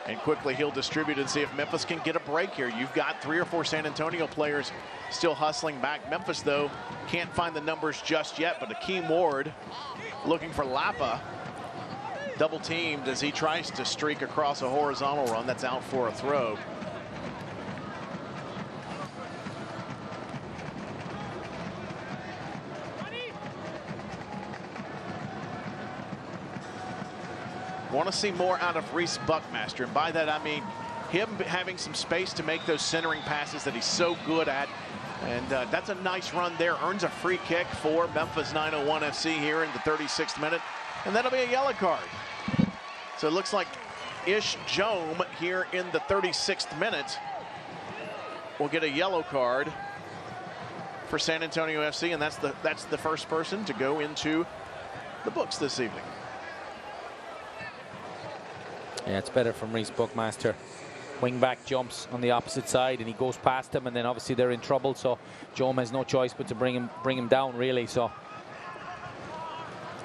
And quickly he'll distribute and see if Memphis can get a break here. You've got 3 or 4 San Antonio players still hustling back. Memphis, though, can't find the numbers just yet, but Akeem Ward looking for Lapa. Double teamed as he tries to streak across a horizontal run. That's out for a throw. Want to see more out of Reese Buckmaster, and by that I mean him having some space to make those centering passes that he's so good at. And that's a nice run there. Earns a free kick for Memphis 901 FC here in the 36th minute, and that'll be a yellow card. So it looks like Ish Jome here in the 36th minute will get a yellow card for San Antonio FC, and that's the first person to go into the books this evening. Yeah, it's better from Reese Buckmaster. Wing-back jumps on the opposite side, and he goes past him, and then obviously they're in trouble, so Jome has no choice but to bring him down, really. So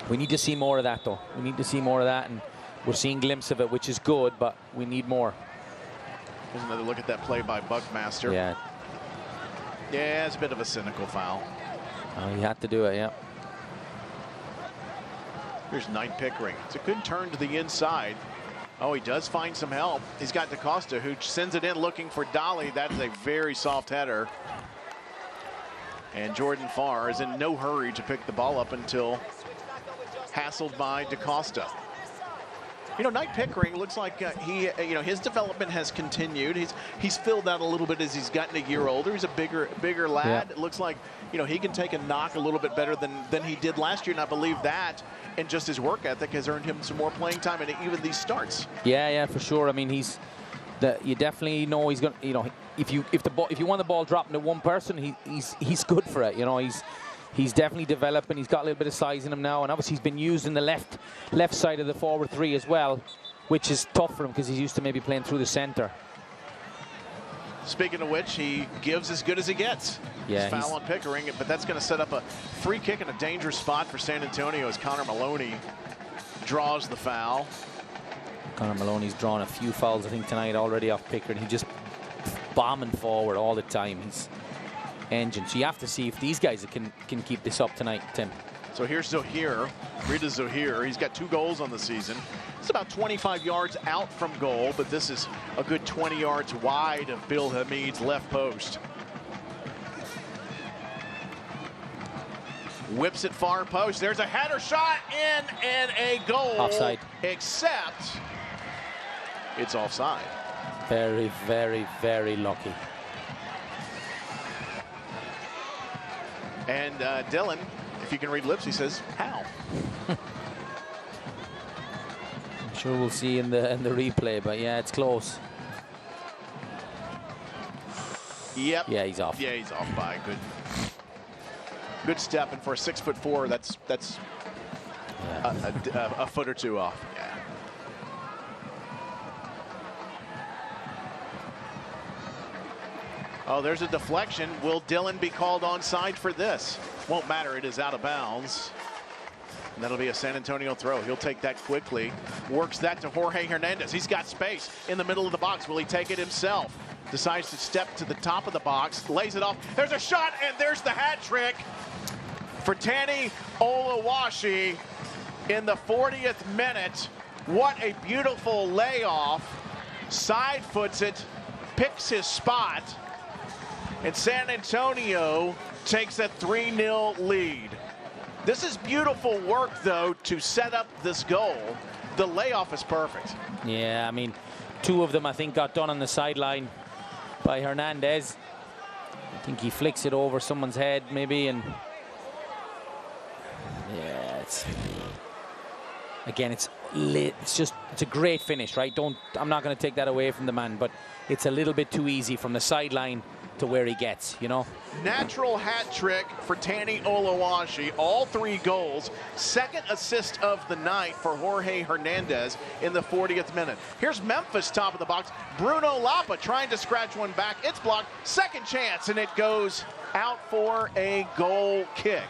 we need to see more of that, though. We need to see more of that, and we're seeing glimpses of it, which is good, but we need more. Here's another look at that play by Buckmaster. Yeah. Yeah, it's a bit of a cynical foul. Oh, he had to do it, yeah. Here's Knight Pickering. It's a good turn to the inside. Oh, he does find some help. He's got DaCosta, who sends it in looking for Dolly. That is a very soft header. And Jordan Farr is in no hurry to pick the ball up until hassled by DaCosta. You know, Knight Pickering looks like his development has continued. He's filled out a little bit as he's gotten a year older. He's a bigger lad. Yeah. It looks like, you know, he can take a knock a little bit better than he did last year, and I believe that, and just his work ethic has earned him some more playing time and even these starts. Yeah, for sure. I mean, you definitely know he's going. You know, if you want the ball dropping to one person, he's good for it. You know, he's definitely developing. He's got a little bit of size in him now, and obviously he's been used in the left side of the forward 3 as well, which is tough for him because he's used to maybe playing through the center. Speaking of which, he gives as good as he gets. Yeah, foul on Pickering, but that's going to set up a free kick in a dangerous spot for San Antonio as Connor Maloney draws the foul. Connor Maloney's drawn a few fouls, I think, tonight already off Pickering. He just bombing forward all the time. He's engine. So you have to see if these guys can keep this up tonight, Tim. So here's Zohir, Rita Zohir. He's got 2 goals on the season. It's about 25 yards out from goal, but this is a good 20 yards wide of Bill Hamid's left post. Whips it far post. There's a header shot in and a goal. Offside. Except it's offside. Very, very, very lucky. And Dylan If you can read lips, he says, how? I'm sure we'll see in the replay, but yeah, it's close. Yep. Yeah, he's off. Yeah, he's off by good step, and for a 6'4", that's a foot or two off. Yeah. Oh, there's a deflection. Will Dillon be called onside for this? Won't matter. It is out of bounds. And that'll be a San Antonio throw. He'll take that quickly. Works that to Jorge Hernandez. He's got space in the middle of the box. Will he take it himself? Decides to step to the top of the box. Lays it off. There's a shot, and there's the hat trick for Tani Oluwashi in the 40th minute. What a beautiful layoff. Side foots it. Picks his spot. And San Antonio takes a 3-0 lead. This is beautiful work, though, to set up this goal. The layoff is perfect. Yeah, I mean, two of them, I think, got done on the sideline by Hernandez. I think he flicks it over someone's head, maybe, and yeah, it's a great finish, right? I'm not going to take that away from the man, but it's a little bit too easy from the sideline to where he gets, you know. Natural hat trick for Tani Oluwashi. All 3 goals. Second assist of the night for Jorge Hernandez in the 40th minute. Here's Memphis, top of the box. Bruno Lapa trying to scratch one back. It's blocked. Second chance, and it goes out for a goal kick.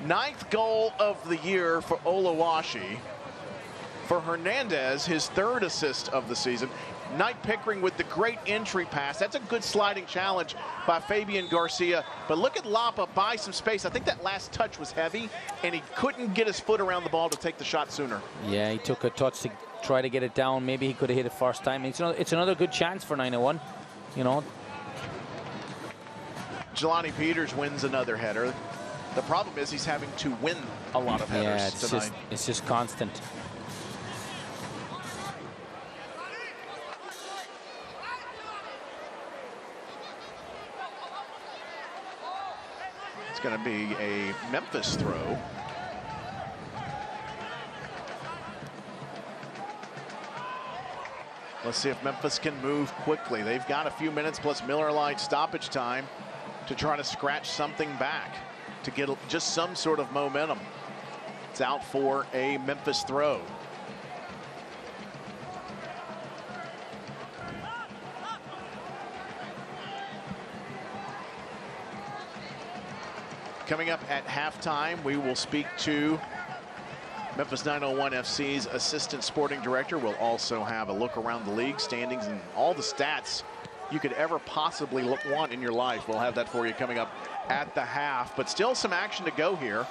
9th goal of the year for Oluwashi. For Hernandez, his 3rd assist of the season. Knight Pickering with the great entry pass. That's a good sliding challenge by Fabian Garcia. But look at Lapa buy some space. I think that last touch was heavy, and he couldn't get his foot around the ball to take the shot sooner. Yeah, he took a touch to try to get it down. Maybe he could have hit it first time. It's another good chance for 901. You know. Jelani Peters wins another header. The problem is he's having to win a lot of headers tonight. It's just constant. It's going to be a Memphis throw. Let's see if Memphis can move quickly. They've got a few minutes plus Miller Lite stoppage time to try to scratch something back, to get just some sort of momentum. It's out for a Memphis throw. Coming up at halftime, we will speak to Memphis 901 FC's assistant sporting director. We'll also have a look around the league standings and all the stats you could ever possibly want in your life. We'll have that for you coming up at the half, but still some action to go here.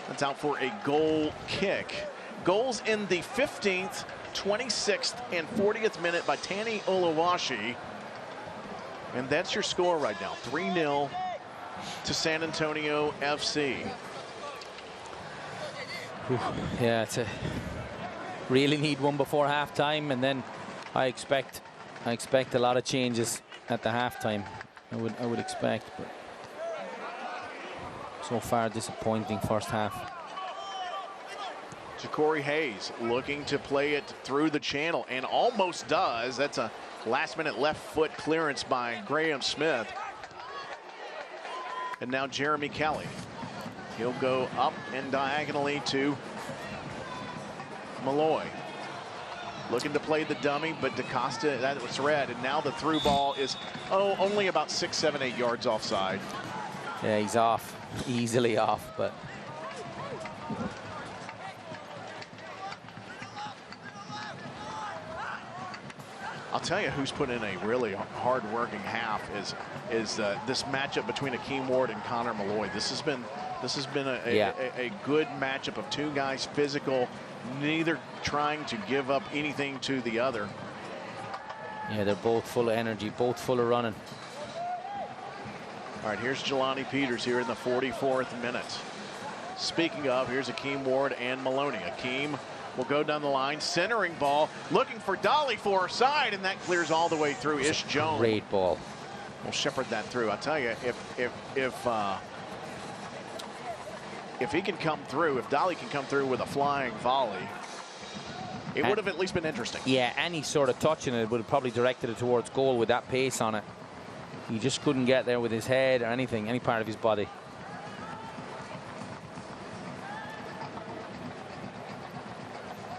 That's out for a goal kick. Goals in the 15th, 26th, and 40th minute by Tani Oluwashi. And that's your score right now, 3-0 to San Antonio FC. Yeah, really need one before halftime, and then I expect a lot of changes at the halftime. I would expect, but so far disappointing first half. Ja'Cory Hayes looking to play it through the channel, and almost does. That's a last-minute left foot clearance by Graham Smith. And now Jeremy Kelly. He'll go up and diagonally to Malloy. Looking to play the dummy, but DaCosta, that was red. And now the through ball is, only about 6, 7, 8 yards offside. Yeah, he's off. Easily off, but. I'll tell you who's put in a really hard-working half is this matchup between Akeem Ward and Connor Malloy. This has been a good matchup of two guys physical, neither trying to give up anything to the other. Yeah, they're both full of energy, both full of running. All right, here's Jelani Peters here in the 44th minute. Speaking of, here's Akeem Ward and Maloney. Akeem will go down the line, centering ball, looking for Dolly for a side, and that clears all the way through. Ish Jones. Great ball. will shepherd that through. I tell you, if he can come through, if Dolly can come through with a flying volley, it would have at least been interesting. Yeah, any sort of touching it would have probably directed it towards goal with that pace on it. He just couldn't get there with his head or anything, any part of his body.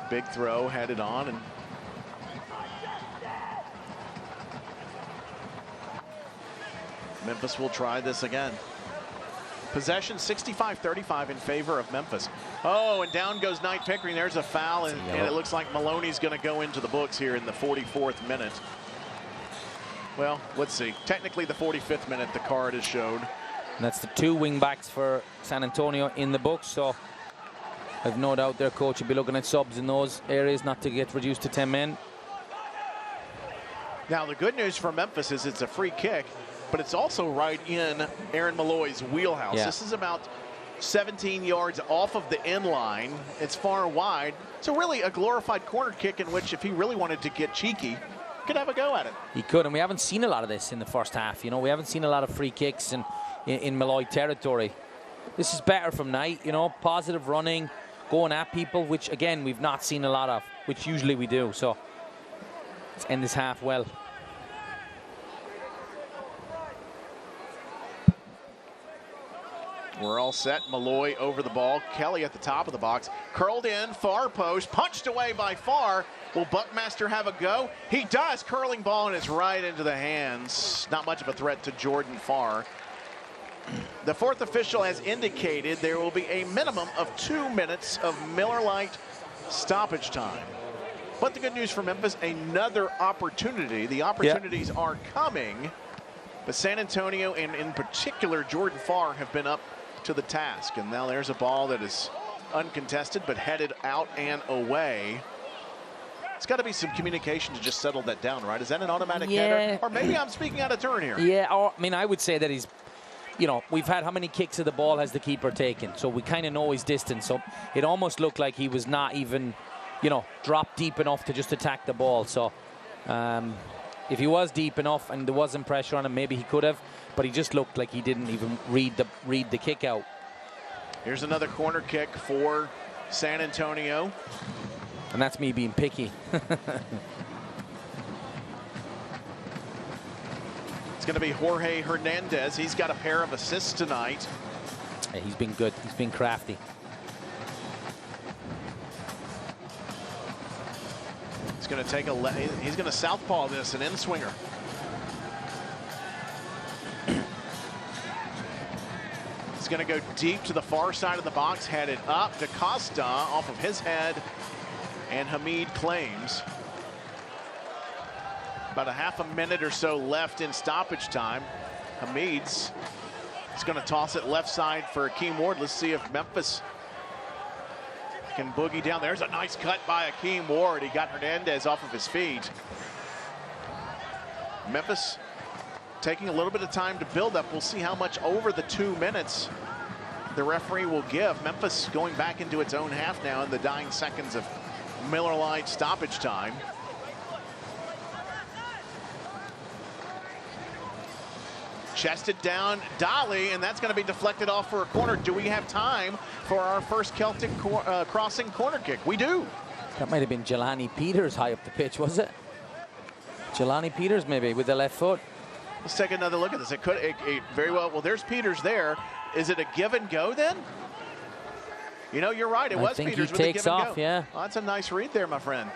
Big throw headed on, and Memphis will try this again. Possession 65-35 in favor of Memphis. Oh, and down goes Knight Pickering. There's a foul, and it looks like Maloney's going to go into the books here in the 44th minute. Well, let's see. Technically the 45th minute, the card is showed. And that's the 2 wing backs for San Antonio in the books, so I've no doubt their coach will be looking at subs in those areas, not to get reduced to 10 men. Now, the good news for Memphis is it's a free kick, but it's also right in Aaron Malloy's wheelhouse. Yeah. This is about 17 yards off of the end line. It's far wide. So really a glorified corner kick in which, if he really wanted to get cheeky, could have a go at it. He could, and we haven't seen a lot of this in the first half. You know, we haven't seen a lot of free kicks in Malloy territory. This is better from Knight, you know, positive running, going at people, which again we've not seen a lot of, which usually we do. So let's end this half well. We're all set. Malloy over the ball. Kelly at the top of the box. Curled in, far post, punched away by Farr. Will Buckmaster have a go? He does. Curling ball, and it's right into the hands. Not much of a threat to Jordan Farr. The fourth official has indicated there will be a minimum of 2 minutes of Miller Lite stoppage time. But the good news for Memphis, another opportunity. The opportunities are coming. But San Antonio, and in particular Jordan Farr, have been up to the task. And now there's a ball that is uncontested but headed out and away. It's got to be some communication to just settle that down, right? Is that an automatic header? Or maybe I'm speaking out of turn here. Yeah, I mean, I would say that he's, you know, we've had how many kicks of the ball has the keeper taken? So we kind of know his distance. So it almost looked like he was not even, you know, dropped deep enough to just attack the ball. So if he was deep enough and there wasn't pressure on him, maybe he could have. But he just looked like he didn't even read the kick out. Here's another corner kick for San Antonio. And that's me being picky. It's going to be Jorge Hernandez. He's got a pair of assists tonight. Yeah, he's been good. He's been crafty. He's going to take he's going to southpaw this, an in-swinger. He's going to go deep to the far side of the box, headed up to Costa off of his head, and Hamid claims. About a half a minute or so left in stoppage time. Hamid's going to toss it left side for Akeem Ward. Let's see if Memphis can boogie down. There's a nice cut by Akeem Ward. He got Hernandez off of his feet. Memphis taking a little bit of time to build up. We'll see how much over the 2 minutes the referee will give. Memphis going back into its own half now in the dying seconds of Miller Lite stoppage time. Chested down Dolly, and that's going to be deflected off for a corner. Do we have time for our first Celtic crossing corner kick? We do. That might have been Jelani Peters high up the pitch, was it? Jelani Peters maybe with the left foot. Let's take another look at this. It could very well. Well, there's Peters there. Is it a give and go then? You know, you're right. It was Peters with a give and go. Yeah. Well, that's a nice read there, my friend.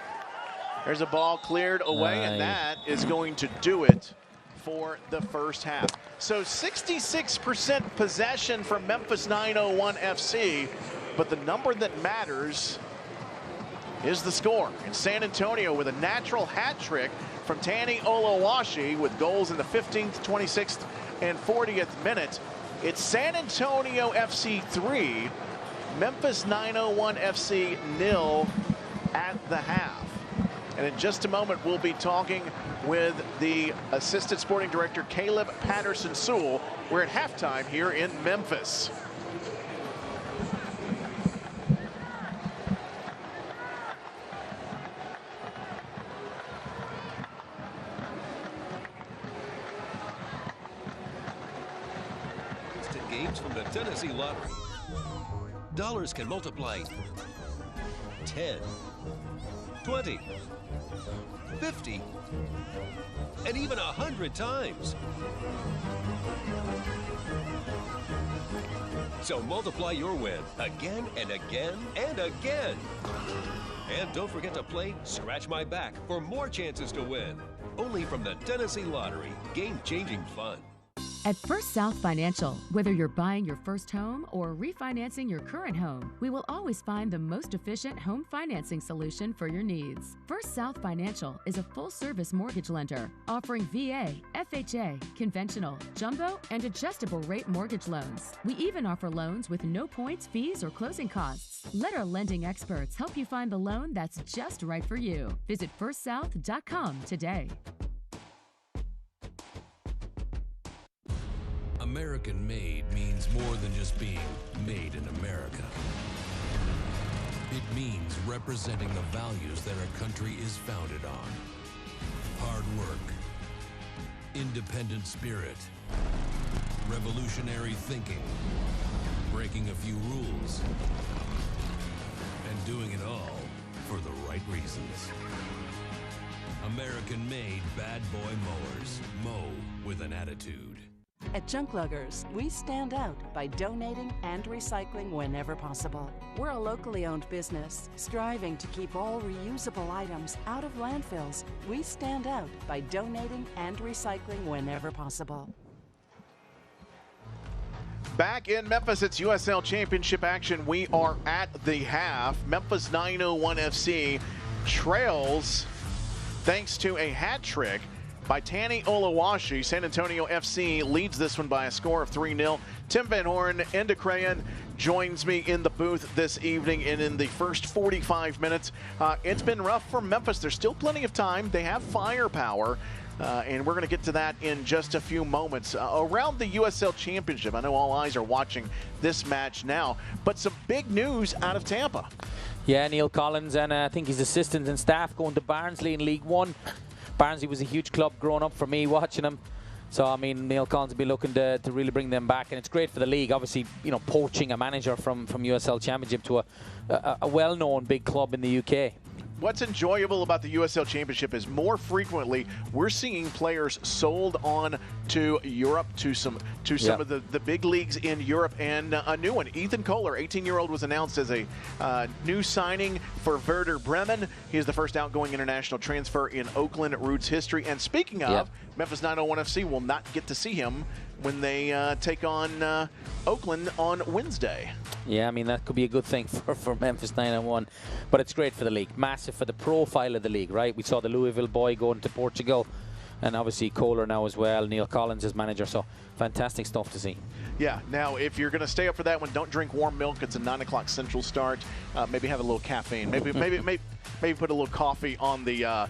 There's a ball cleared away, and that is going to do it for the first half. So 66% possession for Memphis 901 FC, but the number that matters is the score. And San Antonio with a natural hat trick from Tani Oluwashi with goals in the 15th, 26th, and 40th minute. It's San Antonio FC 3, Memphis 901 FC 0 at the half. And in just a moment, we'll be talking with the Assistant Sporting Director, Caleb Patterson-Sewell. We're at halftime here in Memphis. games from the Tennessee Lottery. Dollars can multiply 10, 20, 50, and even 100 times. So multiply your win again and again and again. And don't forget to play Scratch My Back for more chances to win. Only from the Tennessee Lottery. Game-changing fun. At First South Financial, whether you're buying your first home or refinancing your current home, we will always find the most efficient home financing solution for your needs. First South Financial is a full-service mortgage lender offering VA, FHA, conventional, jumbo, and adjustable rate mortgage loans. We even offer loans with no points, fees, or closing costs. Let our lending experts help you find the loan that's just right for you. Visit firstsouth.com today. American made means more than just being made in America. It means representing the values that our country is founded on. Hard work, independent spirit, revolutionary thinking, breaking a few rules, and doing it all for the right reasons. American made bad boy mowers. Mow with an attitude. At Junk Luggers, we stand out by donating and recycling whenever possible. We're a locally owned business, striving to keep all reusable items out of landfills. We stand out by donating and recycling whenever possible. Back in Memphis, it's USL Championship action. We are at the half. Memphis 901 FC trails thanks to a hat trick by Tani Oluwashi. San Antonio FC leads this one by a score of 3-0. Tim Van Horn, Endicrayon, joins me in the booth this evening, and in the first 45 minutes, it's been rough for Memphis. There's still plenty of time. They have firepower, and we're going to get to that in just a few moments. Around the USL Championship, I know all eyes are watching this match now, but some big news out of Tampa. Yeah, Neil Collins and I think his assistants and staff going to Barnsley in League One. Barnsley was a huge club growing up for me watching them. So, I mean, Neil Collins will be looking to really bring them back. And it's great for the league. Obviously, you know, poaching a manager from USL Championship to a well-known big club in the UK. What's enjoyable about the USL Championship is more frequently we're seeing players sold on to Europe, to some of the big leagues in Europe, and a new one. Ethan Kohler, 18-year-old, was announced as a new signing for Werder Bremen. He is the first outgoing international transfer in Oakland Roots history. And speaking of, Memphis 901 FC will not get to see him when they take on Oakland on Wednesday. Yeah, I mean, that could be a good thing for Memphis 901, but it's great for the league. Massive for the profile of the league, right? We saw the Louisville boy going to Portugal, and obviously Kohler now as well, Neil Collins as manager, so fantastic stuff to see. Yeah, now if you're going to stay up for that one, don't drink warm milk. It's a 9 o'clock Central start. Maybe have a little caffeine. Maybe put a little coffee on the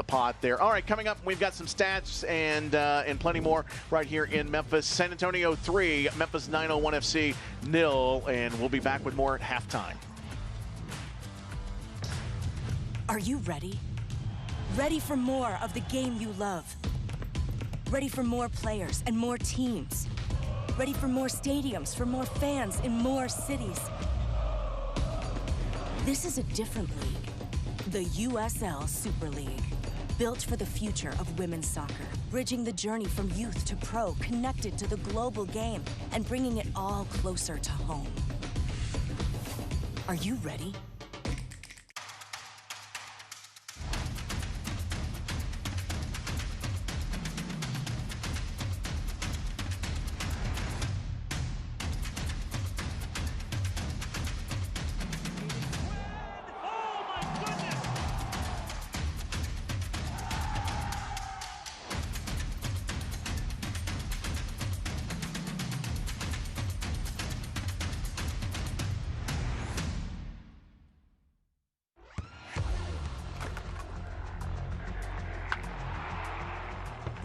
pot there. All right, coming up, we've got some stats and plenty more right here in Memphis. San Antonio 3, Memphis 901 FC 0, and we'll be back with more at halftime. Are you ready? Ready for more of the game you love? Ready for more players and more teams? Ready for more stadiums, for more fans in more cities? This is a different league. The USL Super League. Built for the future of women's soccer. Bridging the journey from youth to pro, connected to the global game, and bringing it all closer to home. Are you ready?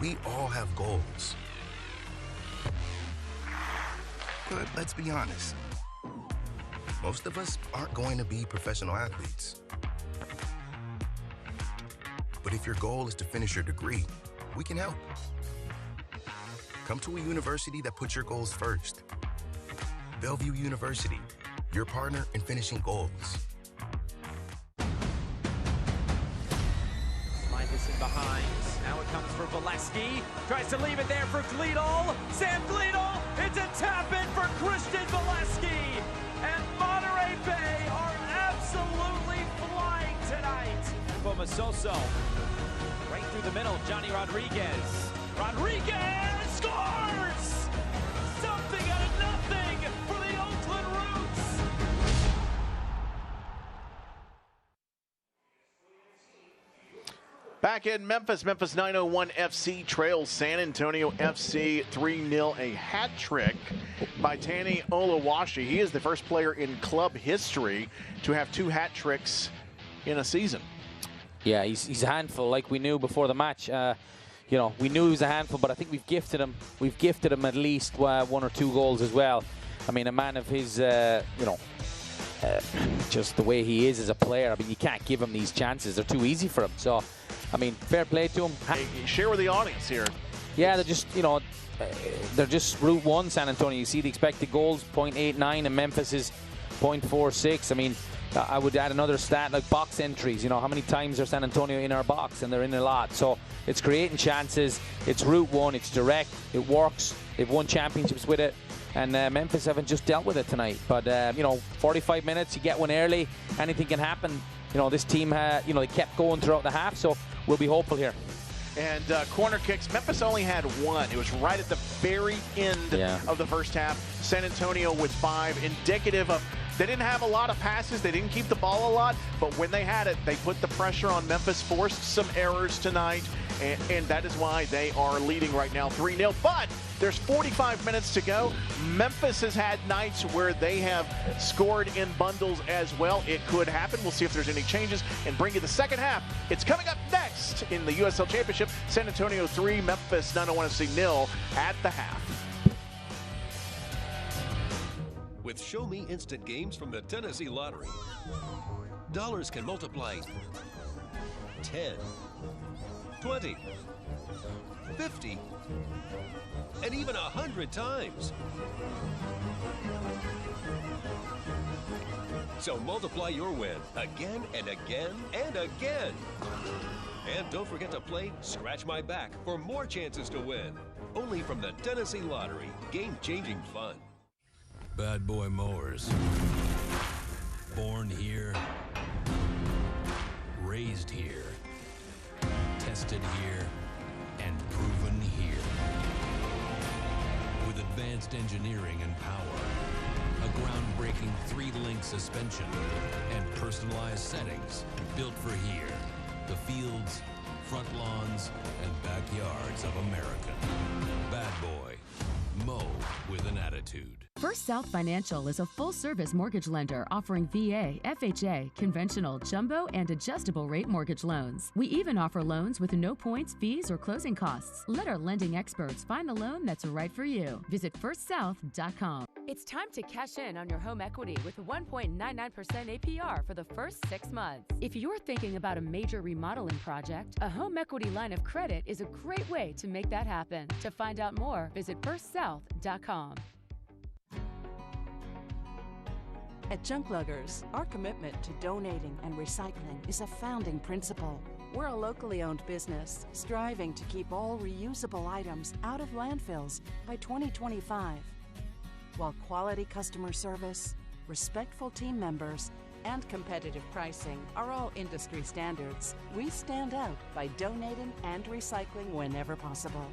We all have goals. But let's be honest, most of us aren't going to be professional athletes. But if your goal is to finish your degree, we can help. Come to a university that puts your goals first. Bellevue University, your partner in finishing goals. This in behind. Now it comes for Valesky. Tries to leave it there for Gleedall. Sam Gleedall. It's a tap in for Christian Valesky. And Monterey Bay are absolutely flying tonight. Bomasoso. Right through the middle. Johnny Rodriguez. Rodriguez scores! Something out of nothing for the Oakland Roots. Back in Memphis, Memphis 901 FC trails San Antonio FC 3-0. A hat trick by Tani Oluwashi. He is the first player in club history to have 2 hat tricks in a season. Yeah, he's a handful, like we knew before the match. You know, we knew he was a handful, but I think we've gifted him at least 1 or 2 goals as well. I mean, a man of his, you know, just the way he is as a player. I mean, you can't give him these chances; they're too easy for him. So, I mean, fair play to him. Hey, share with the audience here. Yeah, they're just, you know, they're just Route 1 San Antonio. You see the expected goals, 0.89, and Memphis is 0.46. I mean, I would add another stat like box entries. You know, how many times are San Antonio in our box? And they're in a lot. So it's creating chances. It's Route 1. It's direct. It works. They've won championships with it. And Memphis haven't just dealt with it tonight. But, you know, 45 minutes, you get one early. Anything can happen. You know, this team, you know, they kept going throughout the half. So we'll be hopeful here. And corner kicks, Memphis only had 1. It was right at the very end of the first half. San Antonio with 5, indicative of they didn't have a lot of passes. They didn't keep the ball a lot. But when they had it, they put the pressure on Memphis, forced some errors tonight. And that is why they are leading right now 3-0. But there's 45 minutes to go. Memphis has had nights where they have scored in bundles as well. It could happen. We'll see if there's any changes and bring you the second half. It's coming up next in the USL Championship. San Antonio 3, Memphis 901 FC 0 at the half. With Show Me Instant Games from the Tennessee Lottery, dollars can multiply 10, 20, 50, and even 100 times. So multiply your win again and again and again. And don't forget to play Scratch My Back for more chances to win. Only from the Tennessee Lottery. Game-changing fun. Bad Boy Mowers. Born here, raised here, tested here, and proven here. With advanced engineering and power, a groundbreaking 3-link suspension, and personalized settings built for here, the fields, front lawns, and backyards of America. Bad Boy. Mow with an attitude. First South Financial is a full-service mortgage lender offering VA, FHA, conventional, jumbo, and adjustable rate mortgage loans. We even offer loans with no points, fees, or closing costs. Let our lending experts find the loan that's right for you. Visit firstsouth.com. It's time to cash in on your home equity with 1.99% APR for the first 6 months. If you're thinking about a major remodeling project, a home equity line of credit is a great way to make that happen. To find out more, visit firstsouth.com. At Junk Luggers, our commitment to donating and recycling is a founding principle. We're a locally owned business striving to keep all reusable items out of landfills by 2025. While quality customer service, respectful team members, and competitive pricing are all industry standards, we stand out by donating and recycling whenever possible.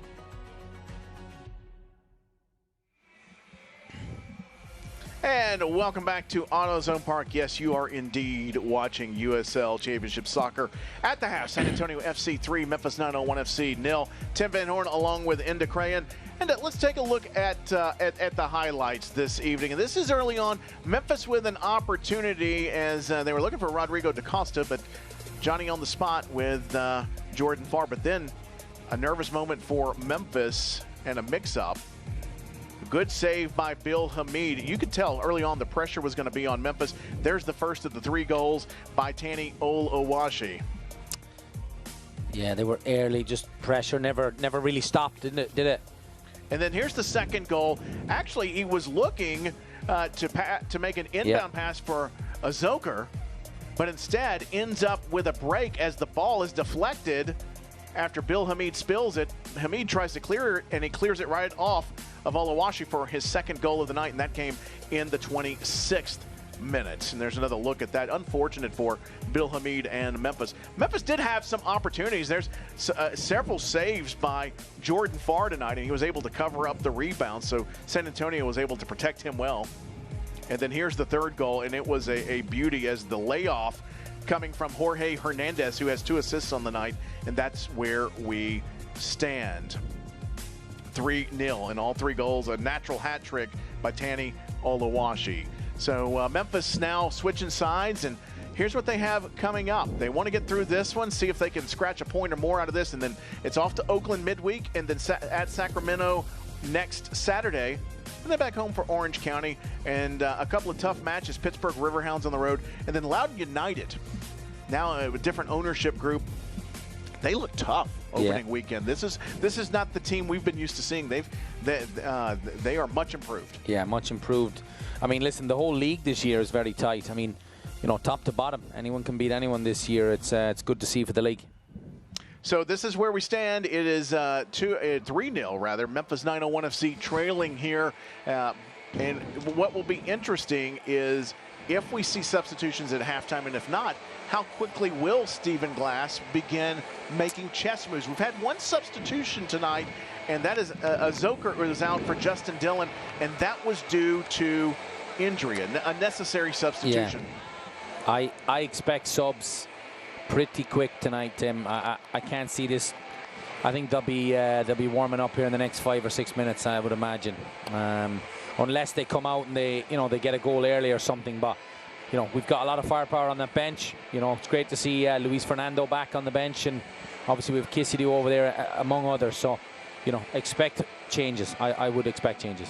And welcome back to AutoZone Park. Yes, you are indeed watching USL Championship Soccer at the half. San Antonio FC 3, Memphis 901 FC 0. Tim Van Horn along with Enda Crayon. And let's take a look at the highlights this evening. And this is early on. Memphis with an opportunity as they were looking for Rodrigo DaCosta, but Johnny on the spot with Jordan Farr. But then a nervous moment for Memphis and a mix-up. Good save by Bill Hamid. You could tell early on the pressure was going to be on Memphis. There's the first of the 3 goals by Tani Oluwashi. Yeah, they were early, just pressure never really stopped, did it? And then here's the second goal. Actually, he was looking to make an inbound pass for Azoker, but instead ends up with a break as the ball is deflected after Bill Hamid spills it. Hamid tries to clear it, and he clears it right off of Oluwashi for his second goal of the night, and that came in the 26th minute. And there's another look at that. Unfortunate for Bill Hamid and Memphis. Memphis did have some opportunities. There's several saves by Jordan Farr tonight, and he was able to cover up the rebound, so San Antonio was able to protect him well. And then here's the third goal, and it was a beauty as the layoff coming from Jorge Hernandez, who has 2 assists on the night, and that's where we stand. 3-0 in all 3 goals, a natural hat trick by Tani Oluwashi. So Memphis now switching sides, and here's what they have coming up. They want to get through this one, see if they can scratch a point or more out of this, and then it's off to Oakland midweek, and then at Sacramento next Saturday. And then back home for Orange County, and a couple of tough matches. Pittsburgh Riverhounds on the road, and then Loudoun United. Now a different ownership group. They look tough opening weekend. This is not the team we've been used to seeing. They are much improved. Yeah, much improved. I mean, listen, the whole league this year is very tight. I mean, you know, top to bottom, anyone can beat anyone this year. It's good to see for the league. So this is where we stand. It is 3-0 rather. Memphis 901 FC trailing here. And what will be interesting is if we see substitutions at halftime, and if not, how quickly will Stephen Glass begin making chess moves? We've had one substitution tonight, and that is Azoker was out for Justin Dillon, and that was due to injury, a necessary substitution. Yeah. I expect subs pretty quick tonight, Tim. I can't see this. I think they'll be warming up here in the next 5 or 6 minutes, I would imagine, unless they come out and they get a goal early or something. But you know, we've got a lot of firepower on that bench. You know, it's great to see Luis Fernando back on the bench, and obviously we have Kisidu over there among others. So you know, expect changes. I would expect changes.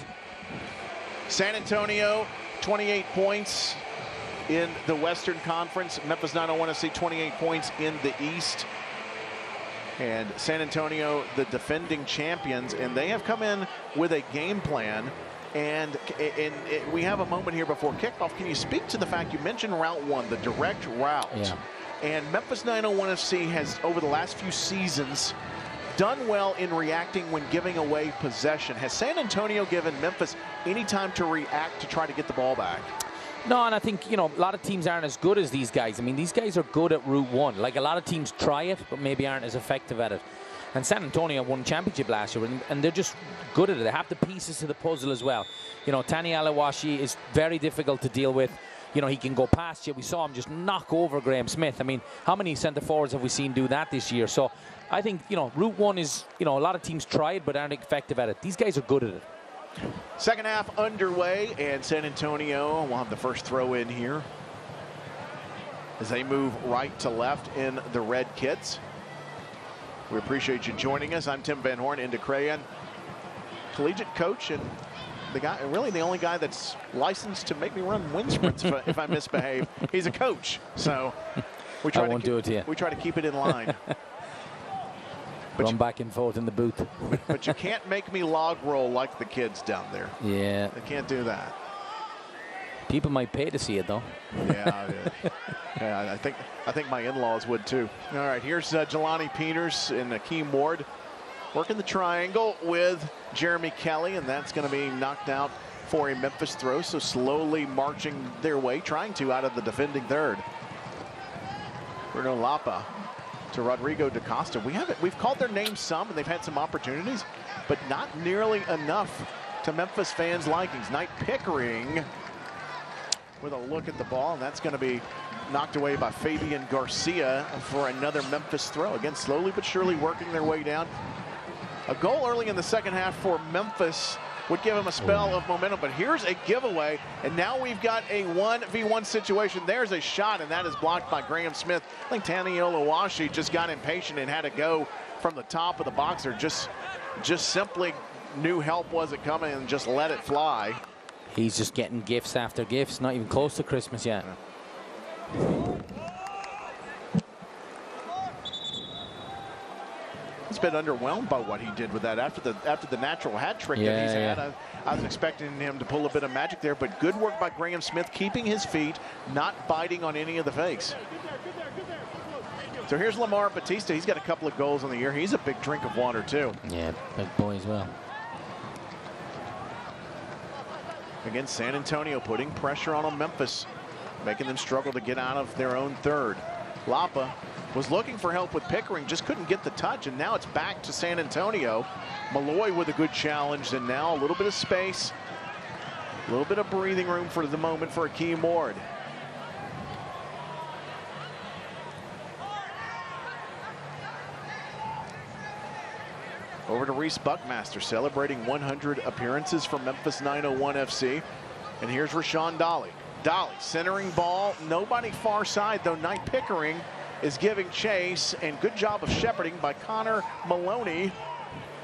San Antonio 28 points in the Western Conference. Memphis 901 FC 28 points in the East. And San Antonio, the defending champions, and they have come in with a game plan. And we have a moment here before kickoff. Can you speak to the fact you mentioned Route 1, the direct route? Yeah. And Memphis 901 FC has, over the last few seasons, done well in reacting when giving away possession. Has San Antonio given Memphis any time to react to try to get the ball back? No, and I think, you know, a lot of teams aren't as good as these guys. I mean, these guys are good at Route 1. Like, a lot of teams try it, but maybe aren't as effective at it. And San Antonio won championship last year, and they're just good at it. They have the pieces to the puzzle as well. You know, Tani Oluwashi is very difficult to deal with. You know, he can go past you. We saw him just knock over Graham Smith. I mean, how many centre forwards have we seen do that this year? So I think, you know, Route 1 is, you know, a lot of teams try it but aren't effective at it. These guys are good at it. Second half underway, and San Antonio will have the first throw in here as they move right to left in the red kits. We appreciate you joining us. I'm Tim Van Horn, into Crayon, collegiate coach, and the guy, really the only guy that's licensed to make me run wind sprints if I misbehave. He's a coach, so we try to keep it in line. Run back and forth in the booth. But you can't make me log roll like the kids down there. Yeah. They can't do that. People might pay to see it, though. Yeah, I think my in-laws would, too. All right, here's Jelani Peters and Akeem Ward working the triangle with Jeremy Kelly, and that's going to be knocked out for a Memphis throw. So slowly marching their way, trying to, out of the defending third. Bruno Lapa to Rodrigo DaCosta. We've called their names some, and they've had some opportunities, but not nearly enough to Memphis fans' likings. Knight Pickering with a look at the ball, and that's going to be knocked away by Fabian Garcia for another Memphis throw. Again, slowly but surely working their way down. A goal early in the second half for Memphis would give them a spell of momentum, but here's a giveaway, and now we've got a 1v1 situation. There's a shot, and that is blocked by Graham Smith. I think Tani Oluwashi just got impatient and had to go from the top of the box, or just simply knew help wasn't coming and just let it fly. He's just getting gifts after gifts, not even close to Christmas yet. bit underwhelmed by what he did with that after the natural hat trick that he's had. I was expecting him to pull a bit of magic there, but good work by Graham Smith, keeping his feet, not biting on any of the fakes. So here's Lamar Batista. He's got a couple of goals on the year. He's a big drink of water too. Yeah, big boy as well. Again, San Antonio putting pressure on Memphis, making them struggle to get out of their own third. Lapa was looking for help with Pickering, just couldn't get the touch, and now it's back to San Antonio. Malloy with a good challenge, and now a little bit of space, a little bit of breathing room for the moment for Akeem Ward. Over to Reese Buckmaster, celebrating 100 appearances for Memphis 901 FC. And here's Rashawn Dolly. Dolly centering ball, nobody far side though. Knight Pickering is giving chase, and good job of shepherding by Connor Maloney.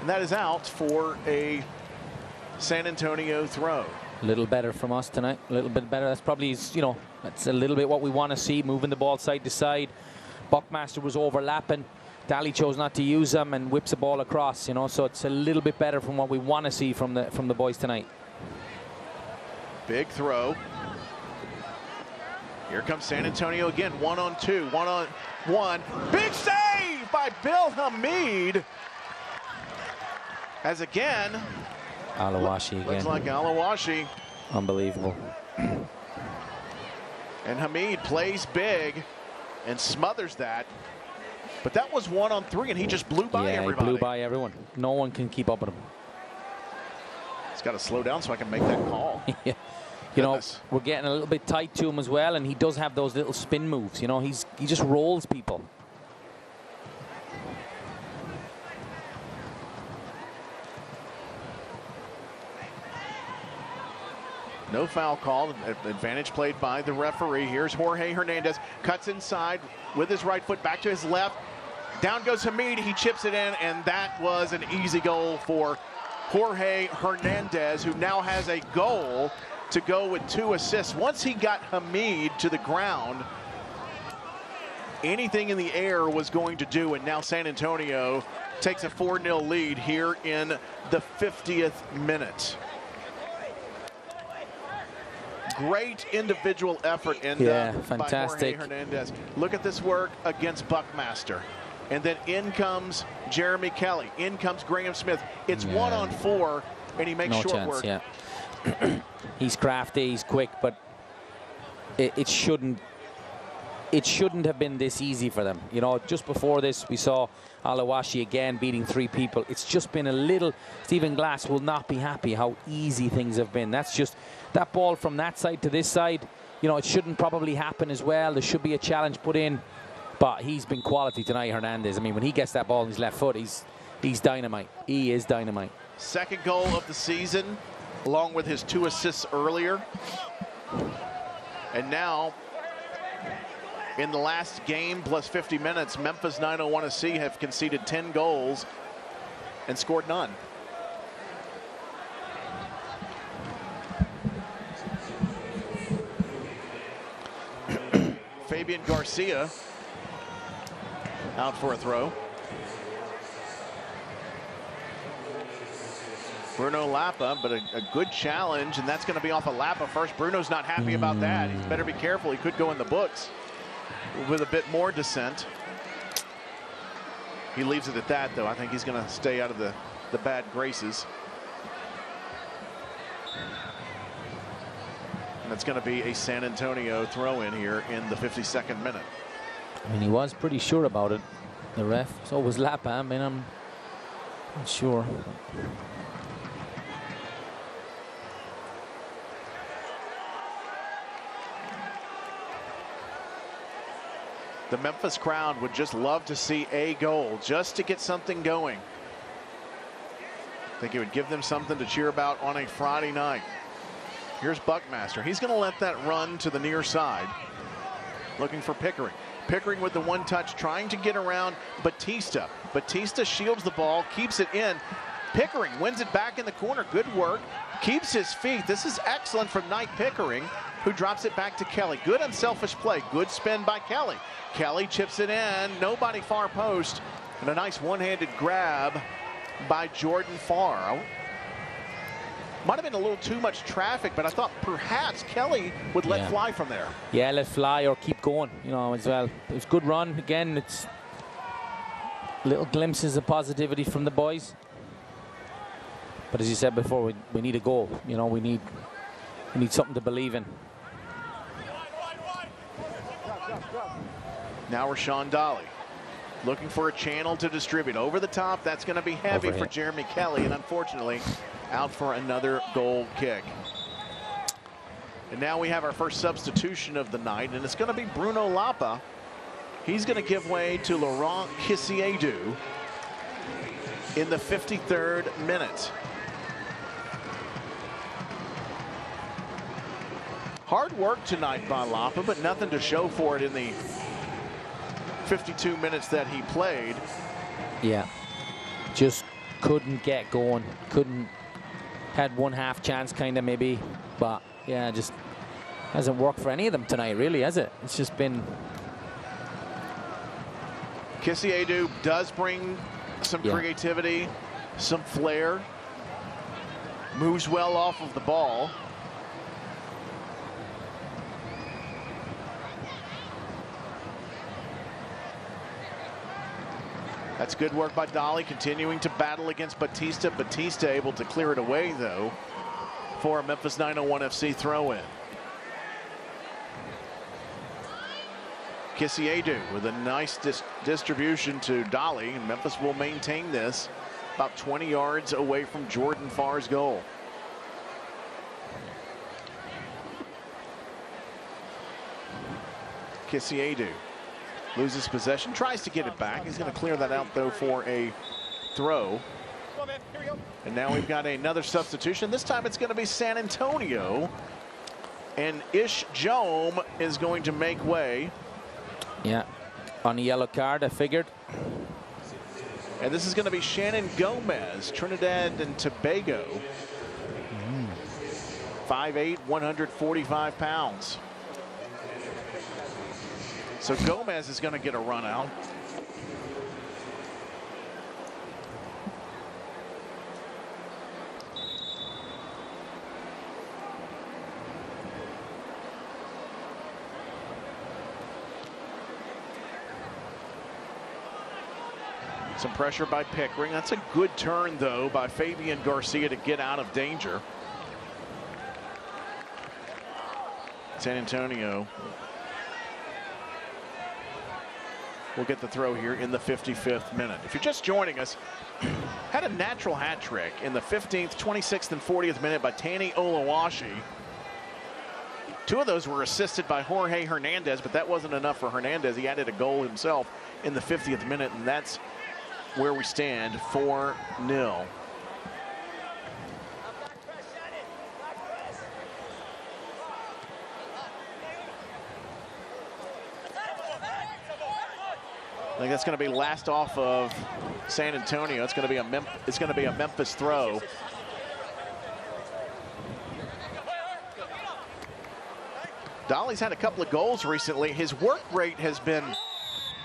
And that is out for a San Antonio throw. A little better from us tonight, a little bit better. That's probably, you know, that's a little bit what we want to see, moving the ball side to side. Buckmaster was overlapping. Daly chose not to use them and whips the ball across, you know, so it's a little bit better from what we want to see from the boys tonight. Big throw. Here comes San Antonio again, 1-on-2, 1-on-1. Big save by Bill Hamid. As again, Alawashi again. Looks like Alawashi. Unbelievable. And Hamid plays big and smothers that. But that was 1-on-3, and he just blew by everybody. He blew by everyone. No one can keep up with him. He's got to slow down so I can make that call. Yeah. You know, we're getting a little bit tight to him as well, and he does have those little spin moves. You know, he just rolls people. No foul call. Advantage played by the referee. Here's Jorge Hernandez. Cuts inside with his right foot back to his left. Down goes Hamid. He chips it in, and that was an easy goal for Jorge Hernandez, who now has a goal to go with 2 assists. Once he got Hamid to the ground, anything in the air was going to do, and now San Antonio takes a 4-0 lead here in the 50th minute. Great individual effort by Jorge Hernandez. Look at this work against Buckmaster. And then in comes Jeremy Kelly. In comes Graham Smith. It's 1-on-4, and he makes short work. Yeah. He's crafty, he's quick, but it shouldn't have been this easy for them. You know, just before this, we saw Alawashi again beating 3 people. It's just been a little. Stephen Glass will not be happy how easy things have been. That's just that ball from that side to this side. You know, it shouldn't probably happen as well. There should be a challenge put in, but he's been quality tonight, Hernandez. I mean, when he gets that ball in his left foot, he's dynamite. He is dynamite. Second goal of the season, along with his 2 assists earlier. And now, in the last game plus 50 minutes, Memphis 901 FC have conceded 10 goals and scored none. Fabian Garcia out for a throw. Bruno Lapa, but a good challenge, and that's going to be off of Lapa first. Bruno's not happy about that. He better be careful. He could go in the books with a bit more dissent. He leaves it at that, though. I think he's going to stay out of the bad graces. And it's going to be a San Antonio throw-in here in the 52nd minute. I mean, he was pretty sure about it, the ref. So was Lapa. I mean, I'm not sure. The Memphis crowd would just love to see a goal, just to get something going. I think it would give them something to cheer about on a Friday night. Here's Buckmaster. He's going to let that run to the near side, looking for Pickering. Pickering with the 1-touch, trying to get around Batista. Batista shields the ball, keeps it in. Pickering wins it back in the corner. Good work. Keeps his feet. This is excellent from Knight Pickering, who drops it back to Kelly. Good unselfish play. Good spin by Kelly. Kelly chips it in. Nobody far post. And a nice one-handed grab by Jordan Farr. Might have been a little too much traffic, but I thought perhaps Kelly would let fly from there. Yeah, let fly or keep going, you know, as well. It was a good run. Again, it's little glimpses of positivity from the boys. But as you said before, we need a goal. You know, we need something to believe in. Now Rashawn Dolly looking for a channel to distribute. Over the top, that's going to be heavy for Jeremy Kelly, and unfortunately out for another goal kick. And now we have our first substitution of the night, and it's going to be Bruno Lapa. He's going to give way to Laurent Kissiedu in the 53rd minute. Hard work tonight by Lapa, but nothing to show for it in the 52 minutes that he played. Yeah, just couldn't get going. Had one half chance kind of maybe, but yeah, just hasn't worked for any of them tonight really, has it? It's just been... Kissiedu does bring some creativity, some flair, moves well off of the ball. That's good work by Dolly, continuing to battle against Batista. Batista able to clear it away, though, for a Memphis 901 FC throw-in. Kissiedu with a nice distribution to Dolly, and Memphis will maintain this about 20 yards away from Jordan Farr's goal. Kissiedu loses possession, tries to get it back. He's going to clear that out, though, for a throw. And now we've got another substitution. This time it's going to be San Antonio. And Ish Jome is going to make way. Yeah, on a yellow card, I figured. And this is going to be Shannon Gomez, Trinidad and Tobago. 5'8", 145 pounds. So Gomez is going to get a run out. Some pressure by Pickering. That's a good turn, though, by Fabian Garcia to get out of danger. San Antonio will get the throw here in the 55th minute. If you're just joining us, had a natural hat trick in the 15th, 26th, and 40th minute by Tani Oluwashi. Two of those were assisted by Jorge Hernandez, but that wasn't enough for Hernandez. He added a goal himself in the 50th minute, and that's where we stand, 4-0. I think that's going to be last off of San Antonio. It's going to be a Memphis throw. Dolly's had a couple of goals recently. His work rate has been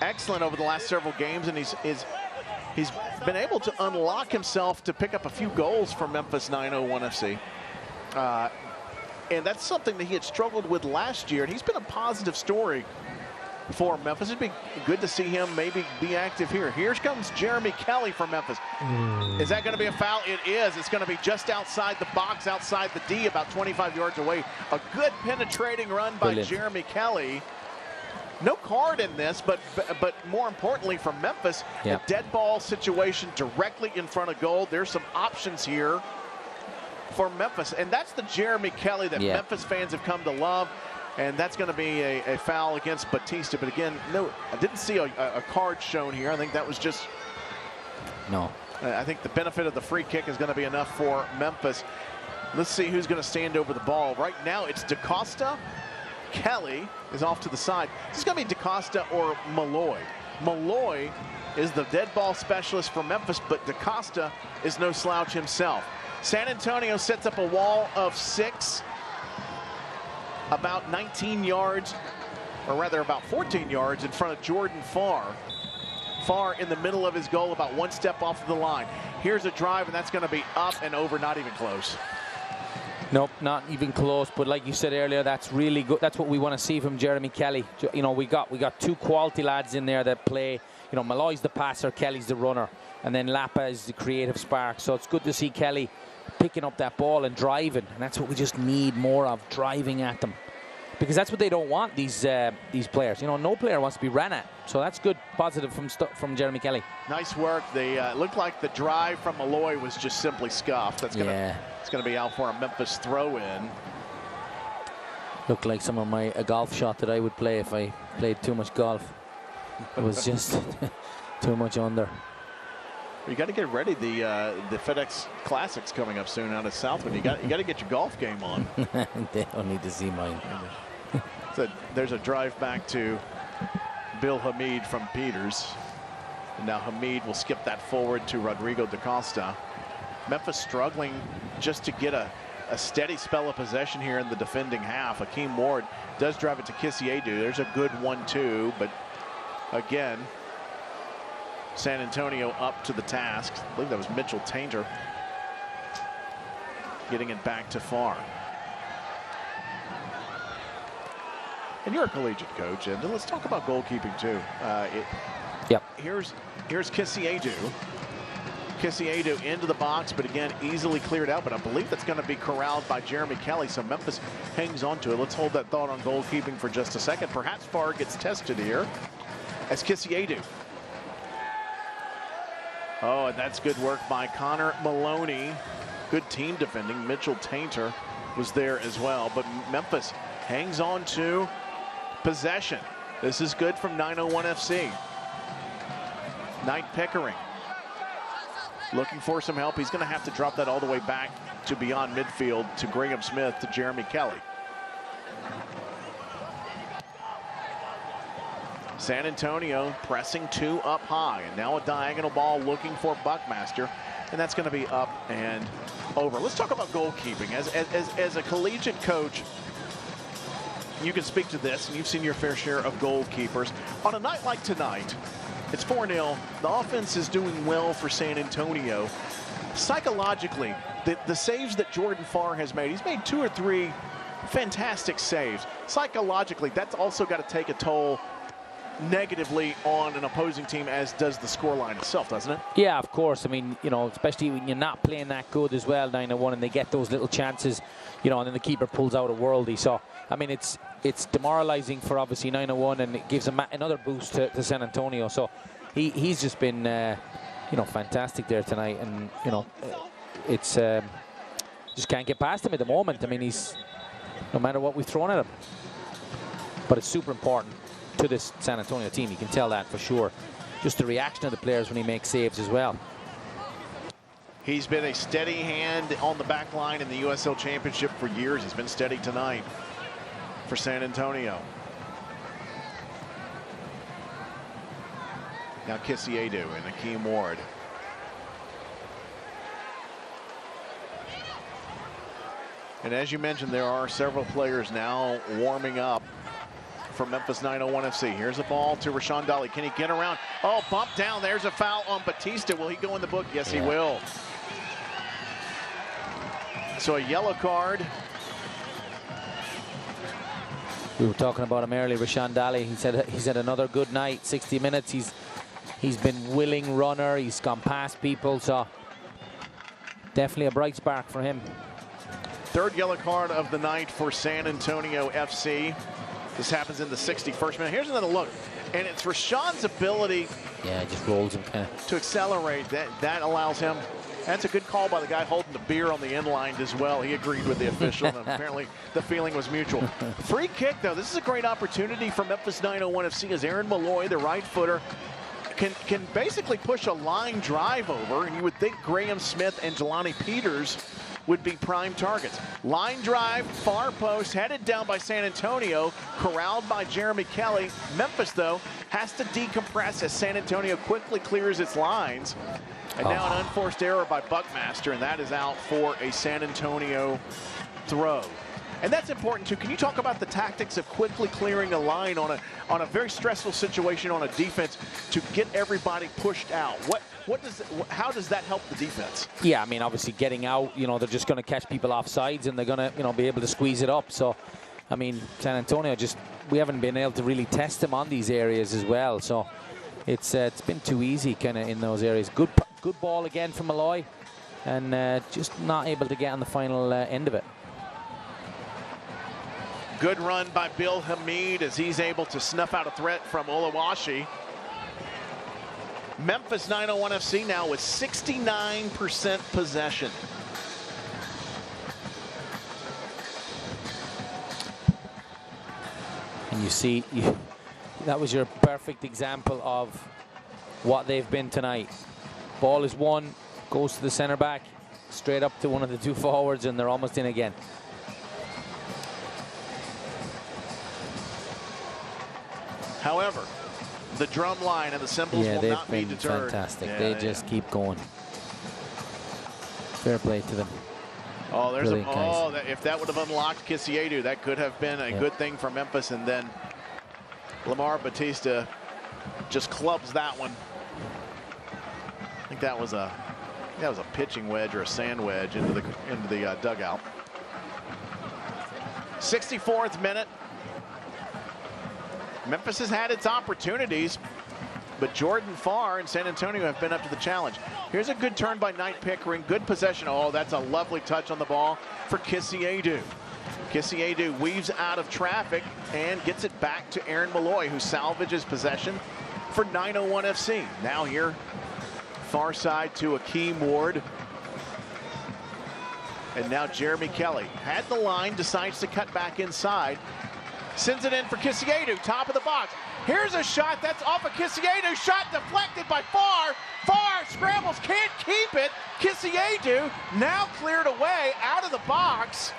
excellent over the last several games, and he's been able to unlock himself to pick up a few goals for Memphis 901 FC. And that's something that he had struggled with last year, and he's been a positive story for Memphis. It'd be good to see him maybe be active here. Here comes Jeremy Kelly from Memphis. Is that going to be a foul? It is. It's going to be just outside the box, outside the D, about 25 yards away. A good penetrating run by Jeremy Kelly. No card in this, but more importantly for Memphis, a dead ball situation directly in front of goal. There's some options here for Memphis, and that's the Jeremy Kelly that Memphis fans have come to love. And that's going to be a foul against Batista. But again, no, I didn't see a card shown here. I think that was just... No. I think the benefit of the free kick is going to be enough for Memphis. Let's see who's going to stand over the ball. Right now, it's DaCosta. Kelly is off to the side. This is going to be DaCosta or Malloy. Malloy is the dead ball specialist for Memphis, but DaCosta is no slouch himself. San Antonio sets up a wall of 6. About 19 yards, or rather about 14 yards in front of Jordan Farr. Farr in the middle of his goal, about one step off of the line. Here's a drive, and that's going to be up and over, not even close. Nope, not even close. But like you said earlier, that's really good. That's what we want to see from Jeremy Kelly. You know, we got two quality lads in there that play. You know, Malloy's the passer, Kelly's the runner, and then Lapa is the creative spark. So it's good to see Kelly picking up that ball and driving, and that's what we just need more of, driving at them, because that's what they don't want, these players. You know, no player wants to be ran at. So that's good, positive from Jeremy Kelly. Nice work. They looked like the drive from Malloy was just simply scuffed. That's gonna it's gonna be out for a Memphis throw-in. Looked like some of a golf shot that I would play if I played too much golf. It was just too much under. You got to get ready. The FedEx Classic's coming up soon out of Southwood. You got to get your golf game on. They don't need to see mine. So there's a drive back to Bill Hamid from Peters. And now Hamid will skip that forward to Rodrigo da Costa. Memphis struggling just to get a steady spell of possession here in the defending half. Akeem Ward does drive it to Kisiedu. There's a good 1-2, but again, San Antonio up to the task. I believe that was Mitchell Tainter getting it back to Farr. And you're a collegiate coach, and let's talk about goalkeeping too. Here's Kisiedu. Kisiedu into the box, but again, easily cleared out. But I believe that's going to be corralled by Jeremy Kelly, so Memphis hangs on to it. Let's hold that thought on goalkeeping for just a second. Perhaps Farr gets tested here as Kisiedu. Oh, and that's good work by Connor Maloney. Good team defending. Mitchell Tainter was there as well. But Memphis hangs on to possession. This is good from 901 FC. Knight Pickering looking for some help. He's going to have to drop that all the way back to beyond midfield to Graham Smith to Jeremy Kelly. San Antonio pressing two up high, and now a diagonal ball looking for Buckmaster, and that's going to be up and over. Let's talk about goalkeeping. As a collegiate coach, you can speak to this, and you've seen your fair share of goalkeepers. On a night like tonight, it's 4-0. The offense is doing well for San Antonio. Psychologically, the saves that Jordan Farr has made, he's made 2 or 3 fantastic saves. Psychologically, that's also got to take a toll negatively on an opposing team, as does the scoreline itself, doesn't it? Yeah, of course. I mean, you know, especially when you're not playing that good as well, 9-1, and they get those little chances, you know, and then the keeper pulls out a worldie. So, I mean, it's demoralizing for obviously 9-1, and it gives them another boost to San Antonio. So he's just been, you know, fantastic there tonight, and you know, it's just can't get past him at the moment. I mean, he's, no matter what we've thrown at him, but it's super important to this San Antonio team. You can tell that for sure. Just the reaction of the players when he makes saves as well. He's been a steady hand on the back line in the USL Championship for years. He's been steady tonight for San Antonio. Now Kisiedu and Akeem Ward. And as you mentioned, there are several players now warming up for Memphis 901 FC. Here's a ball to Rashawn Dolly. Can he get around? Oh, bump down. There's a foul on Batista. Will he go in the book? Yes, he will. So a yellow card. We were talking about him earlier, Rashawn Dolly. He's had another good night. 60 minutes. He's been willing runner. He's gone past people. So definitely a bright spark for him. Third yellow card of the night for San Antonio FC. This happens in the 61st minute. Here's another look, and it's Rashawn's ability. Yeah, it just rolls him to accelerate. That allows him. That's a good call by the guy holding the beer on the end line as well. He agreed with the official, and apparently the feeling was mutual. Free kick, though. This is a great opportunity for Memphis 901 FC as Aaron Malloy, the right footer, can basically push a line drive over, and you would think Graham Smith and Jelani Peters would be prime targets. Line drive, far post, headed down by San Antonio, corralled by Jeremy Kelly. Memphis, though, has to decompress as San Antonio quickly clears its lines. And now an unforced error by Buckmaster, and that is out for a San Antonio throw. And that's important too. Can you talk about the tactics of quickly clearing a line on a very stressful situation on a defense to get everybody pushed out? How does that help the defense? Yeah, I mean, obviously getting out, you know, they're just going to catch people off sides and they're going to, you know, be able to squeeze it up. So, I mean, San Antonio we haven't been able to really test them on these areas as well. So it's been too easy kind of in those areas. Good ball again from Malloy, and just not able to get on the final end of it. Good run by Bill Hamid as he's able to snuff out a threat from Oluwashi. Memphis 901 FC now with 69% possession. And you see, that was your perfect example of what they've been tonight. Ball is won, goes to the center back, straight up to one of the two forwards, and they're almost in again. However, the drum line and the cymbals will not be deterred. Yeah, they've been fantastic. They just keep going. Fair play to them. Oh, there's if that would have unlocked Kisiedu, that could have been a good thing for Memphis. And then Lamar Batista just clubs that one. I think that was a pitching wedge or a sand wedge into the dugout. 64th minute. Memphis has had its opportunities, but Jordan Farr and San Antonio have been up to the challenge. Here's a good turn by Knight Pickering. Good possession. Oh, that's a lovely touch on the ball for Kisiedu. Kisiedu weaves out of traffic and gets it back to Aaron Malloy, who salvages possession for 901 FC. Now here, far side to Akeem Ward. And now Jeremy Kelly had the line, decides to cut back inside. Sends it in for Kisiedu, top of the box. Here's a shot that's off of Kisiedu. Shot deflected by Farr. Farr scrambles, can't keep it. Kisiedu now cleared away out of the box.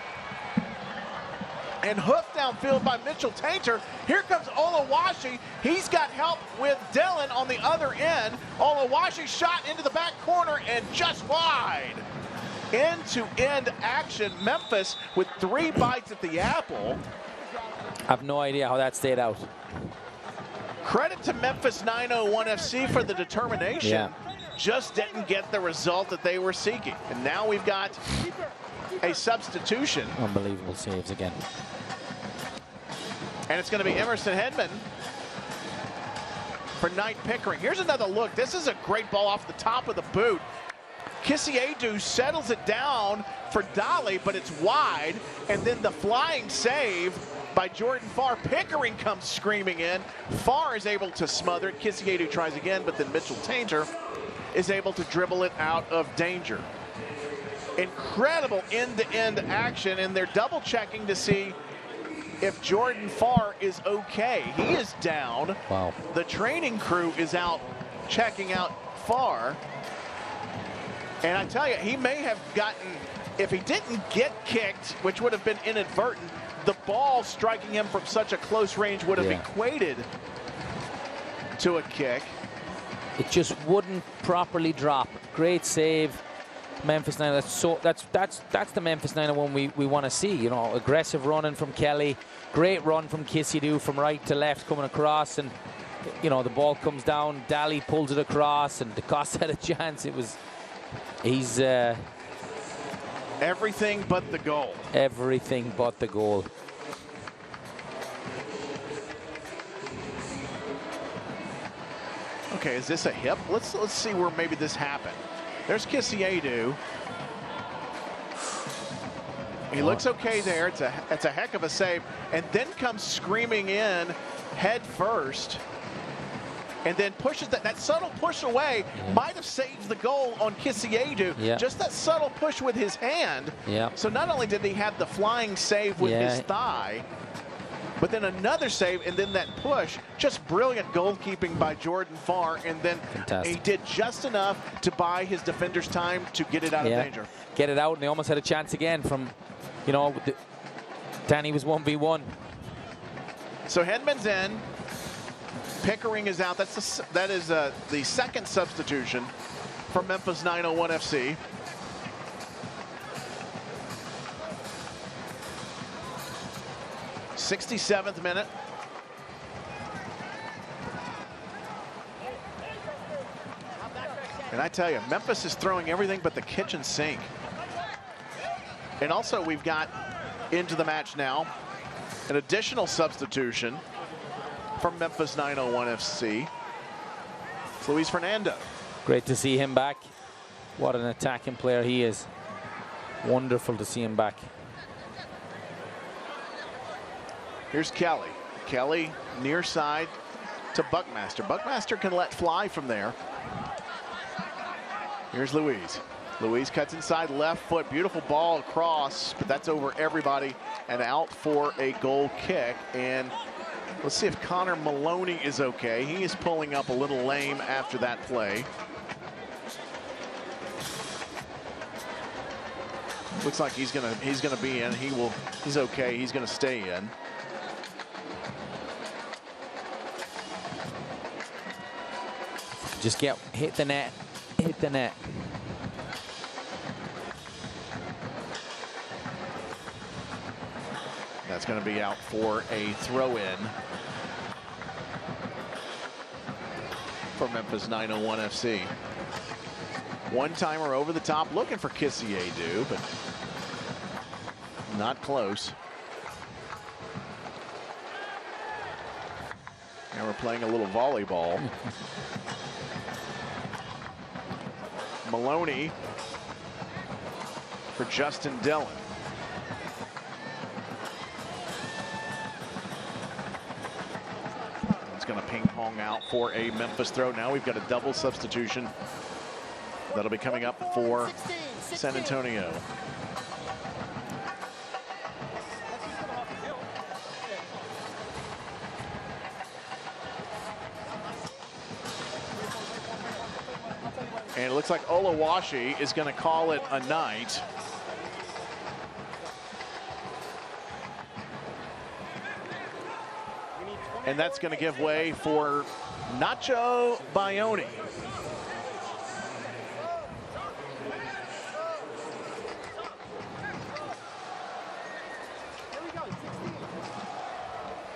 And hoofed downfield by Mitchell Tainter. Here comes Oluwashi. He's got help with Dylan on the other end. Oluwashi shot into the back corner and just wide. End-to-end action. Memphis with 3 bites at the apple. I have no idea how that stayed out. Credit to Memphis 901 FC for the determination. Yeah. Just didn't get the result that they were seeking. And now we've got a substitution. Unbelievable saves again. And it's going to be Emerson Hedman for Knight Pickering. Here's another look. This is a great ball off the top of the boot. Kisiedu settles it down for Dolly, but it's wide. And then the flying save by Jordan Farr. Pickering comes screaming in. Farr is able to smother it. Kisiedu tries again, but then Mitchell Tainter is able to dribble it out of danger. Incredible end-to-end action, and they're double-checking to see if Jordan Farr is okay. He is down. Wow. The training crew is out checking out Farr. And I tell you, he may have gotten, if he didn't get kicked, which would have been inadvertent, the ball striking him from such a close range would have equated to a kick. It just wouldn't properly drop. Great save, Memphis 9. That's the Memphis 901 we want to see. You know, aggressive running from Kelly, great run from Kisiedu from right to left coming across, and you know the ball comes down. Daly pulls it across, and DeCosta had a chance. He's everything but the goal. Everything but the goal. Okay, is this a hip? Let's see where maybe this happened. There's Kisiedu. He looks okay there. It's a heck of a save. And then comes screaming in head first. And then pushes that subtle push away. Might have saved the goal on Kisiedu. Just that subtle push with his hand. So not only did he have the flying save with his thigh, but then another save, and then that push. Just brilliant goalkeeping by Jordan Farr, and then he did just enough to buy his defenders time to get it out of danger. Get it out, and they almost had a chance again from, you know, Danny was 1v1. So Hedman's in. Pickering is out. That is the second substitution for Memphis 901 FC. 67th minute. And I tell you, Memphis is throwing everything but the kitchen sink. And also we've got into the match now an additional substitution from Memphis 901 FC. It's Luis Fernando. Great to see him back. What an attacking player he is. Wonderful to see him back. Here's Kelly. Kelly near side to Buckmaster. Buckmaster can let fly from there. Here's Louise. Louise cuts inside left foot. Beautiful ball across, but that's over everybody and out for a goal kick. And let's see if Connor Maloney is okay. He is pulling up a little lame after that play. Looks like he's gonna be in. He's okay. He's gonna stay in. Just hit the net. Hit the net. That's going to be out for a throw-in for Memphis 901 FC. One-timer over the top, looking for Kissiedu, but not close. Now we're playing a little volleyball. Maloney for Justin Dillon. It's going to ping pong out for a Memphis throw. Now we've got a double substitution that'll be coming up for San Antonio. And it looks like Oluwashi is going to call it a night. And that's going to give way for Nacho Bayoni.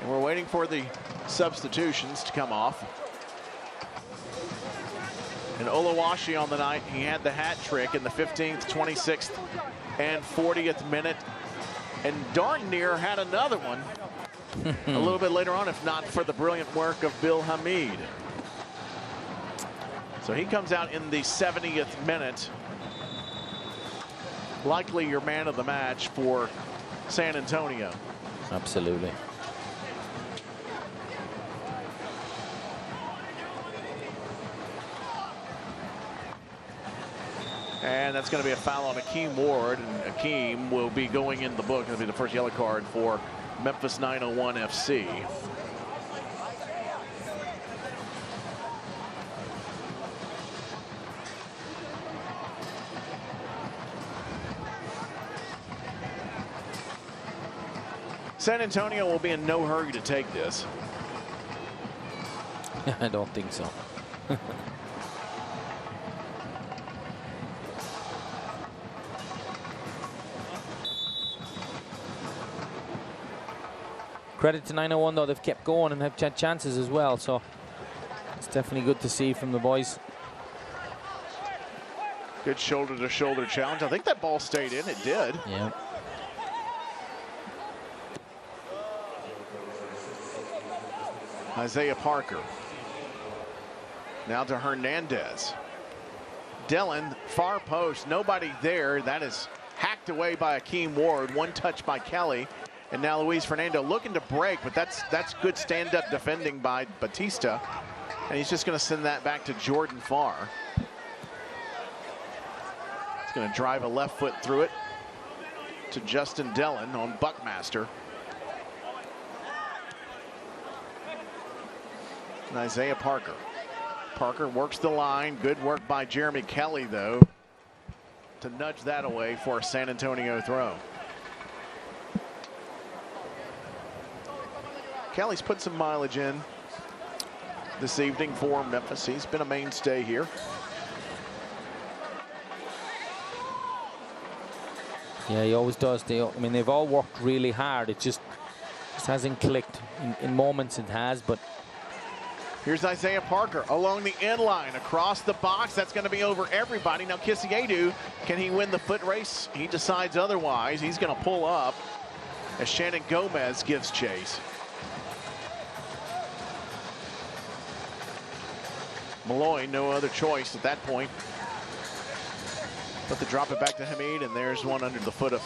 And we're waiting for the substitutions to come off. And Oluwashi on the night, he had the hat trick in the 15th, 26th, and 40th minute. And darn near had another one a little bit later on, if not for the brilliant work of Bill Hamid. So he comes out in the 70th minute. Likely your man of the match for San Antonio. Absolutely. And that's going to be a foul on Akeem Ward, and Akeem will be going in the book. It'll be the first yellow card for Memphis 901 FC. San Antonio will be in no hurry to take this. I don't think so. Credit to 901 though, they've kept going and have had chances as well, so it's definitely good to see from the boys. Good shoulder-to-shoulder challenge. I think that ball stayed in. It did. Yeah. Isaiah Parker. Now to Hernandez. Dillon, far post, nobody there. That is hacked away by Akeem Ward. One touch by Kelly. And now Luis Fernando looking to break, but that's good stand-up defending by Batista. And he's just going to send that back to Jordan Farr. He's going to drive a left foot through it to Justin Dillon on Buckmaster. And Isaiah Parker. Parker works the line. Good work by Jeremy Kelly, though, to nudge that away for a San Antonio throw. Kelly's put some mileage in this evening for Memphis. He's been a mainstay here. Yeah, he always does. I mean, they've all worked really hard. It just hasn't clicked. In moments it has, but here's Isaiah Parker along the end line, across the box. That's going to be over everybody. Now Kisiedu, can he win the foot race? He decides otherwise. He's going to pull up as Shannon Gomez gives chase. Malloy, no other choice at that point but to drop it back to Hamid, and there's one under the foot of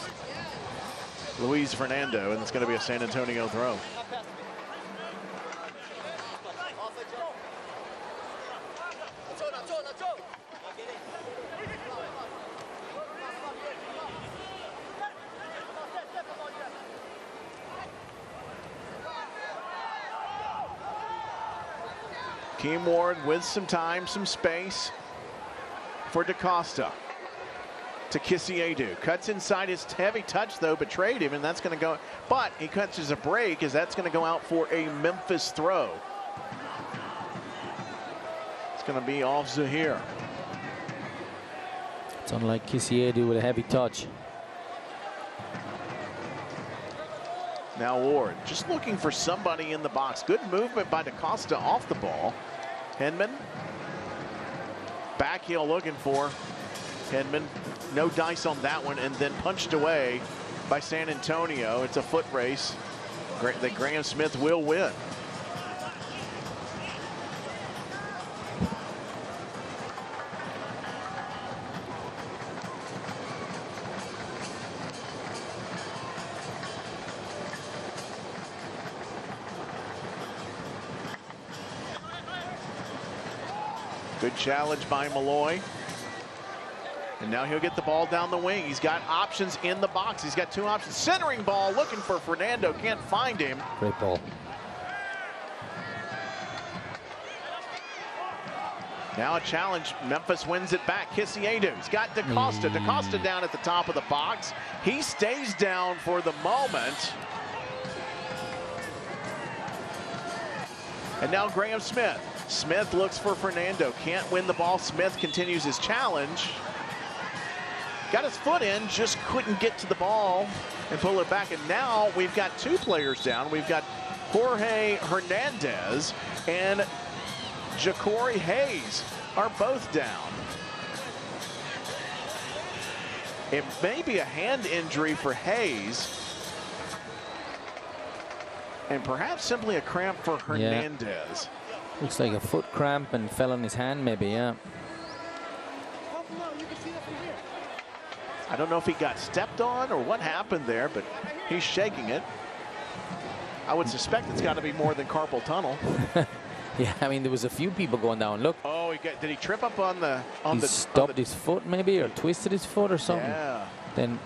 Luis Fernando, and it's going to be a San Antonio throw. Keem Ward with some time, some space for DaCosta to Kisiedu. Cuts inside, his heavy touch though betrayed him, and that's going to go, but he catches a break as that's going to go out for a Memphis throw. It's going to be off Zahir. It's unlike Kisiedu with a heavy touch. Now Ward just looking for somebody in the box. Good movement by DaCosta off the ball. Henman, back heel looking for Henman. No dice on that one, and then punched away by San Antonio. It's a foot race that Graham Smith will win. Good challenge by Malloy. And now he'll get the ball down the wing. He's got options in the box. He's got two options. Centering ball, looking for Fernando. Can't find him. Great ball. Now a challenge. Memphis wins it back. Kisiedu. He's got DaCosta. DaCosta down at the top of the box. He stays down for the moment. And now Graham Smith. Smith looks for Fernando. Can't win the ball. Smith continues his challenge. Got his foot in, just couldn't get to the ball and pull it back. And now we've got two players down. We've got Jorge Hernandez and Ja'Cory Hayes are both down. It may be a hand injury for Hayes, and perhaps simply a cramp for Hernandez. Yeah. Looks like a foot cramp and fell on his hand, maybe, yeah. I don't know if he got stepped on or what happened there, but he's shaking it. I would suspect it's got to be more than carpal tunnel. Yeah, I mean, there was a few people going down. Look. Oh, did he trip up on the... He stubbed his foot, maybe, or twisted his foot or something. Yeah. Then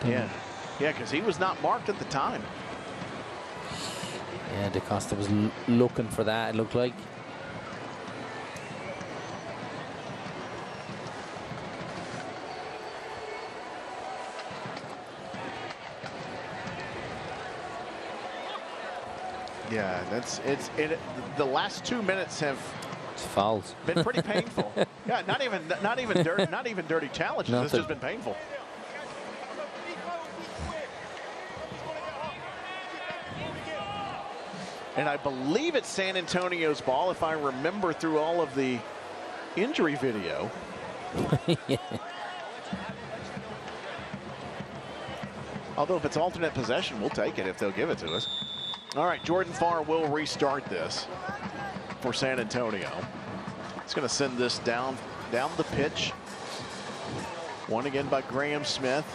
yeah, because he was not marked at the time. Yeah, DaCosta was looking for that, it looked like. Yeah, the last 2 minutes have fouls. Been pretty painful. Yeah, not even dirty challenges. It's just been painful. And I believe it's San Antonio's ball, if I remember through all of the injury video. Yeah. Although if it's alternate possession, we'll take it if they'll give it to us. All right, Jordan Farr will restart this for San Antonio. He's going to send this down the pitch. One again by Graham Smith.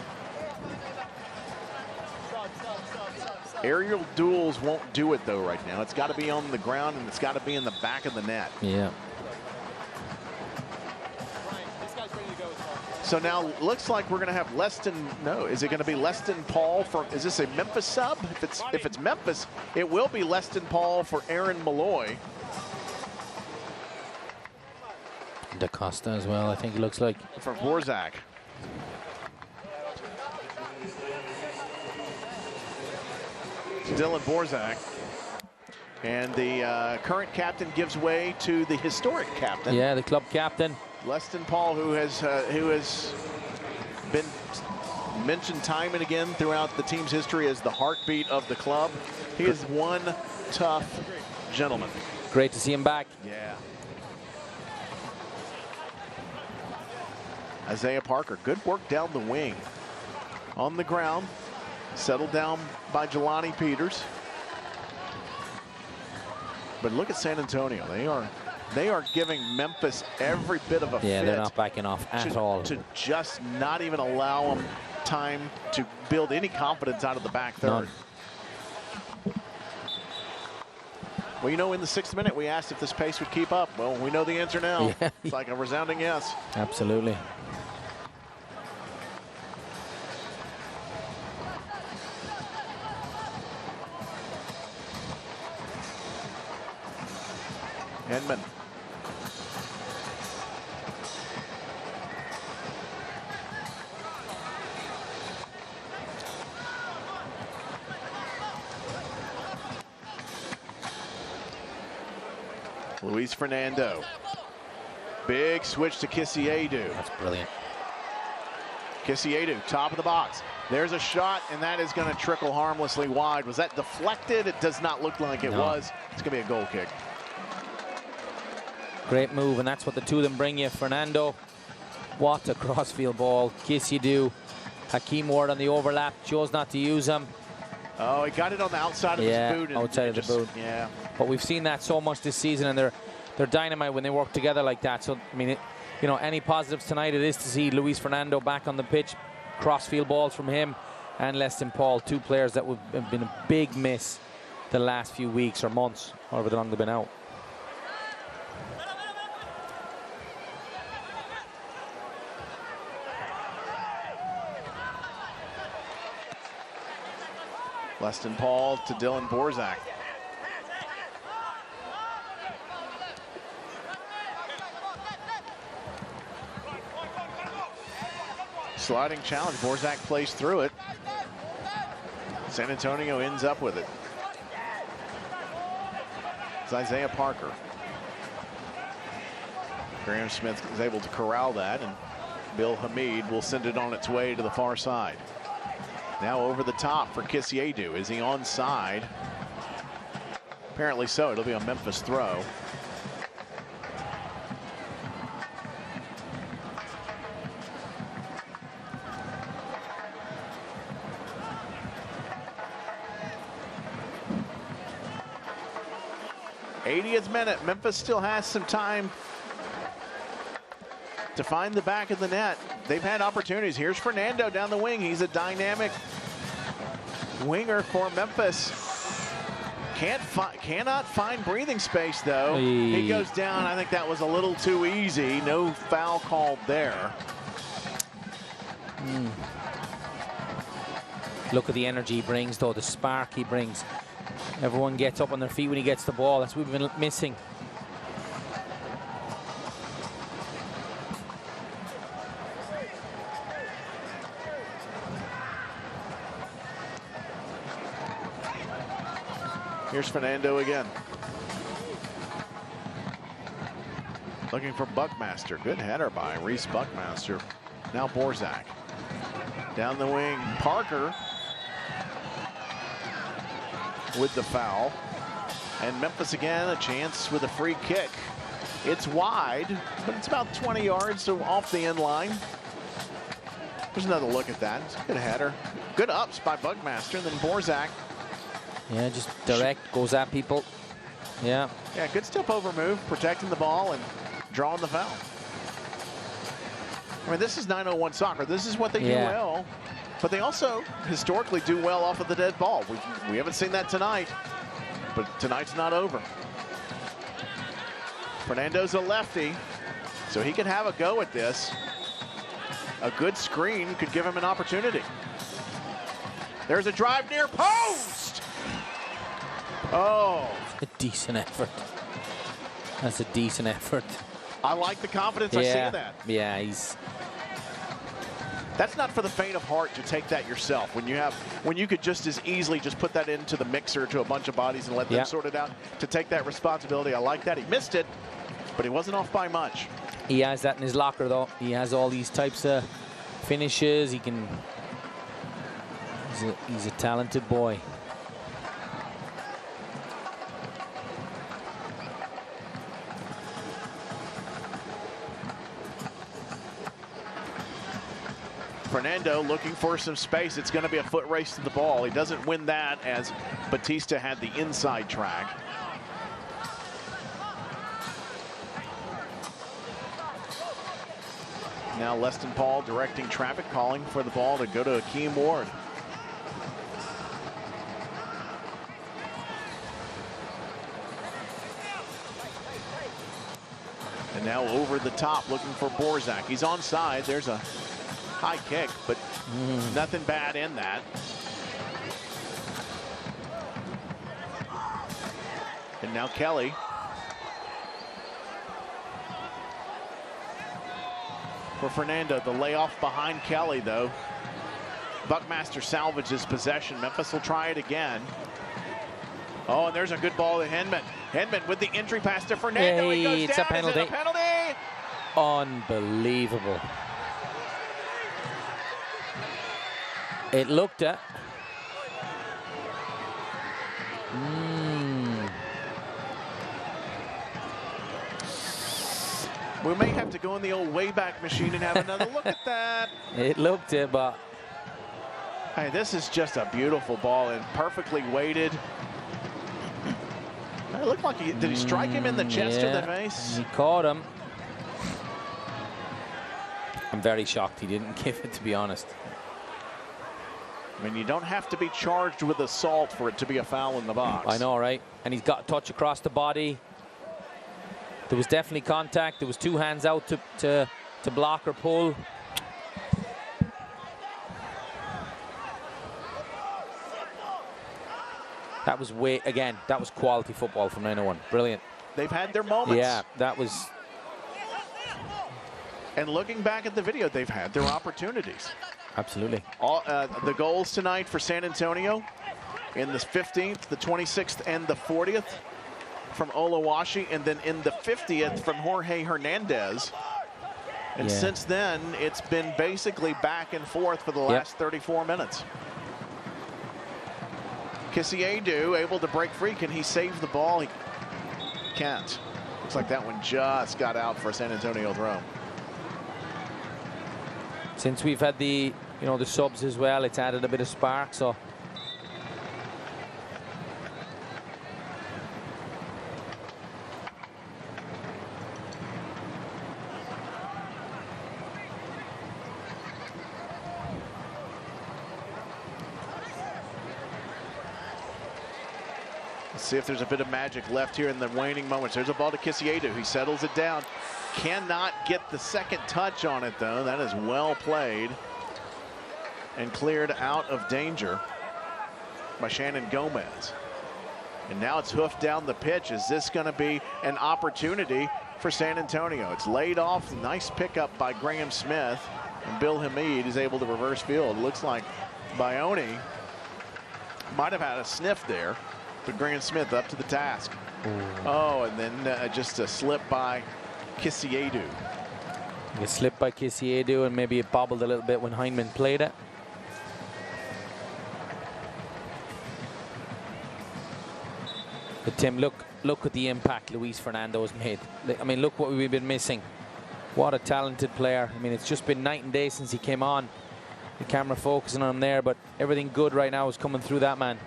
Aerial duels won't do it though right now. It's got to be on the ground and it's got to be in the back of the net. Yeah. So now looks like we're going to have Leston. No, is it going to be Leston Paul for? Is this a Memphis sub? If it's Memphis, it will be Leston Paul for Aaron Malloy. DaCosta as well, I think it looks like. For Borzak. Dylan Borzak. And the current captain gives way to the historic captain. Yeah, the club captain. Leston Paul, who has been mentioned time and again throughout the team's history as the heartbeat of the club. He is one tough gentleman. Great to see him back. Yeah. Isaiah Parker, good work down the wing. On the ground, settled down by Jelani Peters. But look at San Antonio. They are giving Memphis every bit of a fit. Yeah, they're not backing off at all. To just not even allow them time to build any confidence out of the back third. None. Well, you know, in the 6th minute, we asked if this pace would keep up. Well, we know the answer now. Yeah. It's like a resounding yes. Absolutely. Henman. Luis Fernando. Big switch to Kisiedu. That's brilliant. Kisiedu, top of the box. There's a shot, and that is going to trickle harmlessly wide. Was that deflected? It does not look like it was. It's going to be a goal kick. Great move, and that's what the two of them bring you. Fernando, what a crossfield ball. Kisiedu, Hakeem Ward on the overlap, chose not to use him. Oh, he got it on the outside of his boot. Outside of the boot. Yeah. But we've seen that so much this season, and they're dynamite when they work together like that. So, I mean, you know, any positives tonight, it is to see Luis Fernando back on the pitch. Crossfield balls from him and Leston Paul, two players that have been a big miss the last few weeks or months, however long they've been out. Leston Paul to Dylan Borzak. Sliding challenge. Borzak plays through it. San Antonio ends up with it. It's Isaiah Parker. Graham Smith is able to corral that, and Bill Hamid will send it on its way to the far side. Now over the top for Kisiedu. Is he onside? Apparently so. It'll be a Memphis throw. '80th minute. Memphis still has some time to find the back of the net. They've had opportunities. Here's Fernando down the wing. He's a dynamic winger for Memphis. Cannot find breathing space, though. He goes down. I think that was a little too easy. No foul called there. Look at the energy he brings, though, the spark he brings. Everyone gets up on their feet when he gets the ball. That's what we've been missing. Here's Fernando again. Looking for Buckmaster. Good header by Reese Buckmaster. Now Borzak. Down the wing, Parker with the foul. And Memphis again, a chance with a free kick. It's wide, but it's about 20 yards so off the end line. There's another look at that. It's a good header. Good ups by Buckmaster, and then Borzak. Yeah, just direct, goes at people. Yeah. Yeah, good step over move, protecting the ball and drawing the foul. I mean, this is 901 soccer. This is what they do well. But they also historically do well off of the dead ball. We haven't seen that tonight, but tonight's not over. Fernando's a lefty, so he could have a go at this. A good screen could give him an opportunity. There's a drive near post. Oh. A decent effort. That's a decent effort. I like the confidence I see in that. Yeah, he's... That's not for the faint of heart to take that yourself. When you could just as easily just put that into the mixer to a bunch of bodies and let them sort it out. To take that responsibility, I like that. He missed it, but he wasn't off by much. He has that in his locker, though. He has all these types of finishes. He can He's a talented boy. Fernando looking for some space. It's going to be a foot race to the ball. He doesn't win that as Batista had the inside track. Now Leston Paul directing traffic, calling for the ball to go to Akeem Ward. And now over the top looking for Borzak. He's onside. There's a high kick, but nothing bad in that. And now Kelly. For Fernando, the layoff behind Kelly, though. Buckmaster salvages possession. Memphis will try it again. Oh, and there's a good ball to Henman. Henman with the entry pass to Fernando. Hey, he goes it's down. a penalty. Is it a penalty? Unbelievable. It looked at. We may have to go in the old Wayback Machine and have another look at that. It looked it, but hey, this is just a beautiful ball and perfectly weighted. It looked like did he strike him in the chest or the face? He caught him. I'm very shocked he didn't give it, to be honest. I mean, you don't have to be charged with assault for it to be a foul in the box. I know, right? And he's got a touch across the body. There was definitely contact. There was two hands out to block or pull. That was that was quality football from 901. Brilliant. They've had their moments. Yeah, that was. And looking back at the video, they've had their opportunities. Absolutely. All the goals tonight for San Antonio in the 15th, the 26th, and the 40th from Oluwashi, and then in the 50th from Jorge Hernandez. And since then, it's been basically back and forth for the last 34 minutes. Kisiedu able to break free. Can he save the ball? He can't. Looks like that one just got out for a San Antonio throw. Since we've had the subs as well, it's added a bit of spark. So let's see if there's a bit of magic left here in the waning moments. There's a ball to Kisiedu. He settles it down. Cannot get the second touch on it, though. That is well played and cleared out of danger by Shannon Gomez. And now it's hoofed down the pitch. Is this going to be an opportunity for San Antonio? It's laid off. Nice pickup by Graham Smith. And Bill Hamid is able to reverse field. Looks like Bayoni might have had a sniff there, but Graham Smith up to the task. Oh, and then just a slip by Kisiedu. A slip by Kisiedu, and maybe it bobbled a little bit when Heinemann played it. But Tim, look at the impact Luis Fernando has made. I mean, look what we've been missing. What a talented player. I mean, it's just been night and day since he came on. The camera focusing on him there, but everything good right now is coming through that man.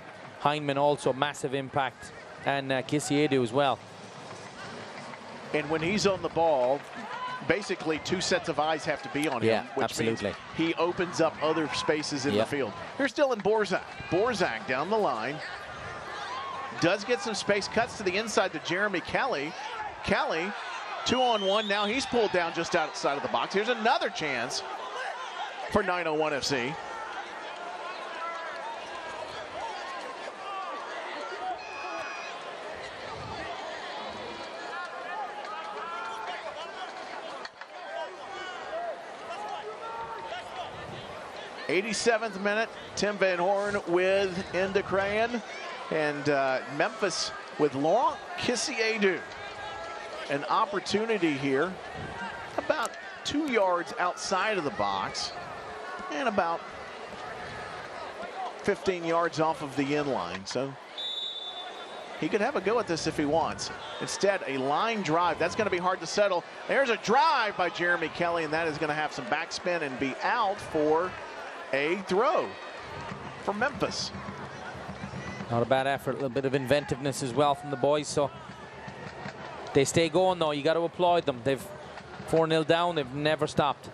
Heinemann also massive impact, and Kisiedu as well. And when he's on the ball, basically two sets of eyes have to be on him, which absolutely. means he opens up other spaces in the field. Here's Dylan Borzak. Borzak down the line. Does get some space, cuts to the inside to Jeremy Kelly. Kelly, 2-on-1. Now he's pulled down just outside of the box. Here's another chance for 901 FC. '87th minute, Tim Van Horn with Enda Crayon, and Memphis with Laurent Kisiedu. An opportunity here about 2 yards outside of the box and about 15 yards off of the end line. So he could have a go at this if he wants. Instead, a line drive. That's going to be hard to settle. There's a drive by Jeremy Kelly, and that is going to have some backspin and be out for a throw for Memphis. Not a bad effort, a little bit of inventiveness as well from the boys. So they stay going, though. You got to applaud them. They've 4-0 down. They've never stopped.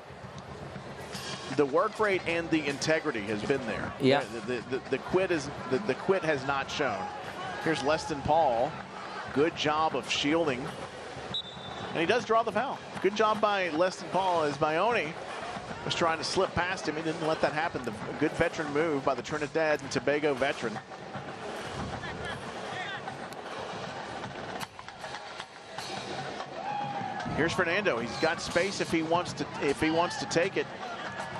The work rate and the integrity has been there. Yeah. The quit has not shown. Here's Leston Paul. Good job of shielding. And he does draw the foul. Good job by Leston Paul as Bayoni was trying to slip past him. He didn't let that happen. A good veteran move by the Trinidad and Tobago veteran. Here's Fernando. He's got space if he wants to take it.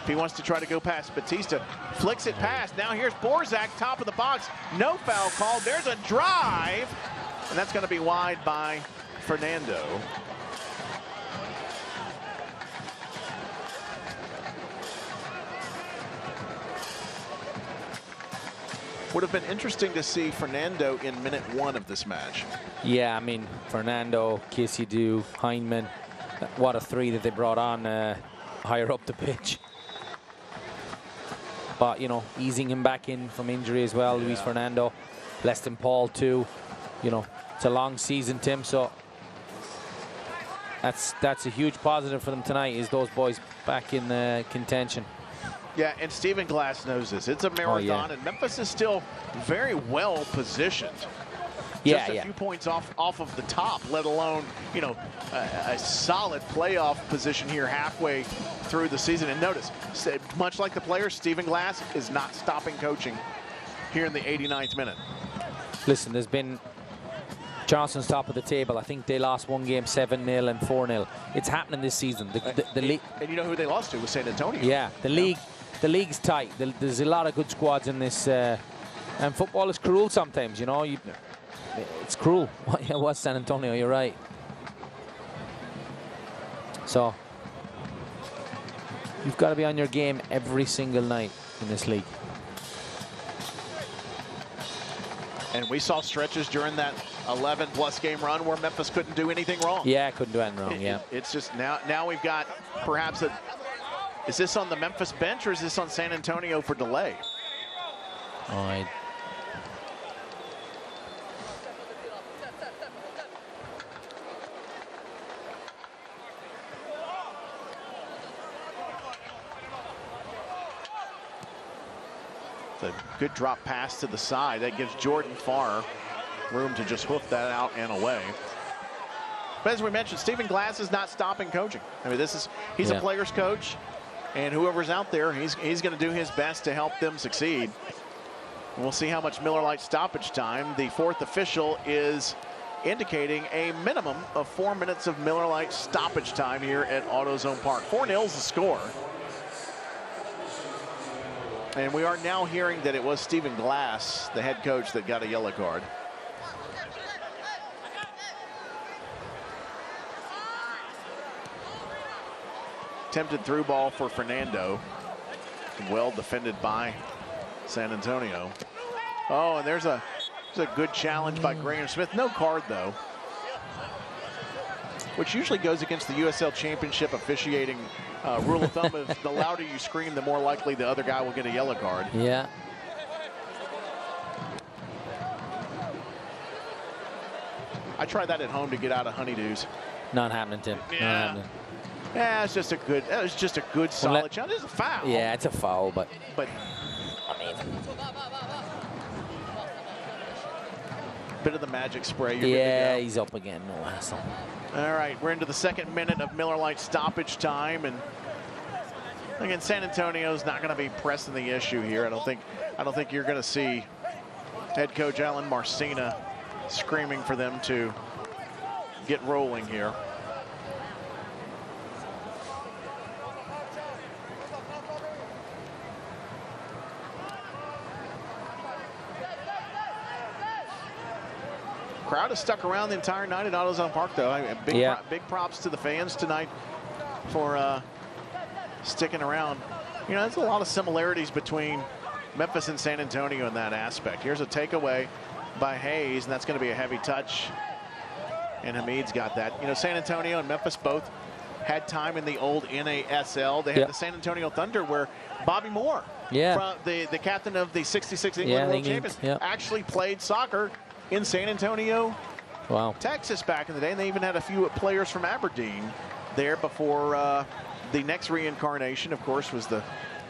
If he wants to try to go past Batista. Flicks it past. Now here's Borzak, top of the box. No foul called. There's a drive. And that's going to be wide by Fernando. Would have been interesting to see Fernando in minute 1 of this match. Yeah, I mean, Fernando, Kisidu, Heinemann, what a 3 that they brought on higher up the pitch. But, you know, easing him back in from injury as well, Luis Fernando. Leston Paul, too. You know, it's a long season, Tim, so that's a huge positive for them tonight, is those boys back in contention. Yeah, and Stephen Glass knows this. It's a marathon, and Memphis is still very well positioned. Just a few points off of the top, let alone, you know, a solid playoff position here halfway through the season. And notice, much like the players, Stephen Glass is not stopping coaching here in the 89th minute. Listen, there's been Johnson's top of the table. I think they lost one game 7-0 and 4-0. It's happening this season. The league. And you know who they lost to was San Antonio. Yeah, the league's tight. There's a lot of good squads in this, and football is cruel sometimes. You know, it's cruel. It was San Antonio. You're right. So you've got to be on your game every single night in this league. And we saw stretches during that 11+ game run where Memphis couldn't do anything wrong. Yeah, couldn't do anything wrong. Yeah. It's just now we've got perhaps a. Is this on the Memphis bench or is this on San Antonio for delay? It's a good drop pass to the side. That gives Jordan Farr room to just hoof that out and away. But as we mentioned, Stephen Glass is not stopping coaching. I mean, he's a player's coach, and whoever's out there, he's going to do his best to help them succeed. And we'll see how much Miller Lite stoppage time. The fourth official is indicating a minimum of 4 minutes of Miller Lite stoppage time here at AutoZone Park. 4-0 is the score. And we are now hearing that it was Stephen Glass, the head coach, that got a yellow card. Attempted through ball for Fernando. Well defended by San Antonio. Oh, and there's a good challenge by Graham Smith. No card, though. Which usually goes against the USL Championship officiating rule of thumb. If the louder you scream, the more likely the other guy will get a yellow card. Yeah. I tried that at home to get out of honeydews. Not happening, Tim. Yeah. Not happening. Yeah, it's just a good, solid challenge. It's a foul. Yeah, it's a foul, but I mean, bit of the magic spray. You're good to go. He's up again. No hassle. All right, we're into the 2nd minute of Miller Lite stoppage time, and again, San Antonio's not going to be pressing the issue here. I don't think you're going to see head coach Alan Marcina screaming for them to get rolling here. Crowd has stuck around the entire night at AutoZone Park, though. Big props to the fans tonight for sticking around. You know, there's a lot of similarities between Memphis and San Antonio in that aspect. Here's a takeaway by Hayes, and that's going to be a heavy touch. And Hamid's got that. You know, San Antonio and Memphis both had time in the old NASL. They had the San Antonio Thunder where Bobby Moore, from the captain of the 66 England World Champions, actually played soccer in San Antonio, Texas back in the day. And they even had a few players from Aberdeen there before the next reincarnation, of course, was the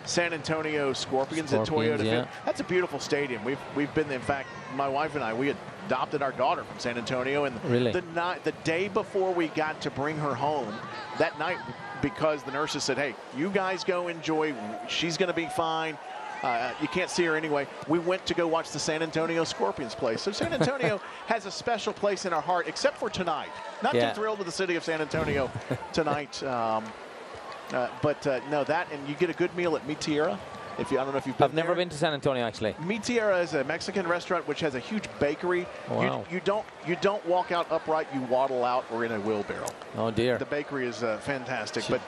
San Antonio Scorpions at Toyota Field. That's a beautiful stadium. We've been there. In fact, my wife and I, we adopted our daughter from San Antonio, and the day before we got to bring her home, that night, because the nurses said, hey, you guys go enjoy, she's going to be fine, you can't see her anyway, we went to go watch the San Antonio Scorpions play. So San Antonio has a special place in our heart, except for tonight. Not too thrilled with the city of San Antonio tonight. No, that, and you get a good meal at Mi Tierra. I don't know if you've been I've never been to San Antonio, actually. Mi Tierra is a Mexican restaurant which has a huge bakery. Wow. You don't walk out upright. You waddle out or in a wheelbarrow. Oh dear. The bakery is fantastic. But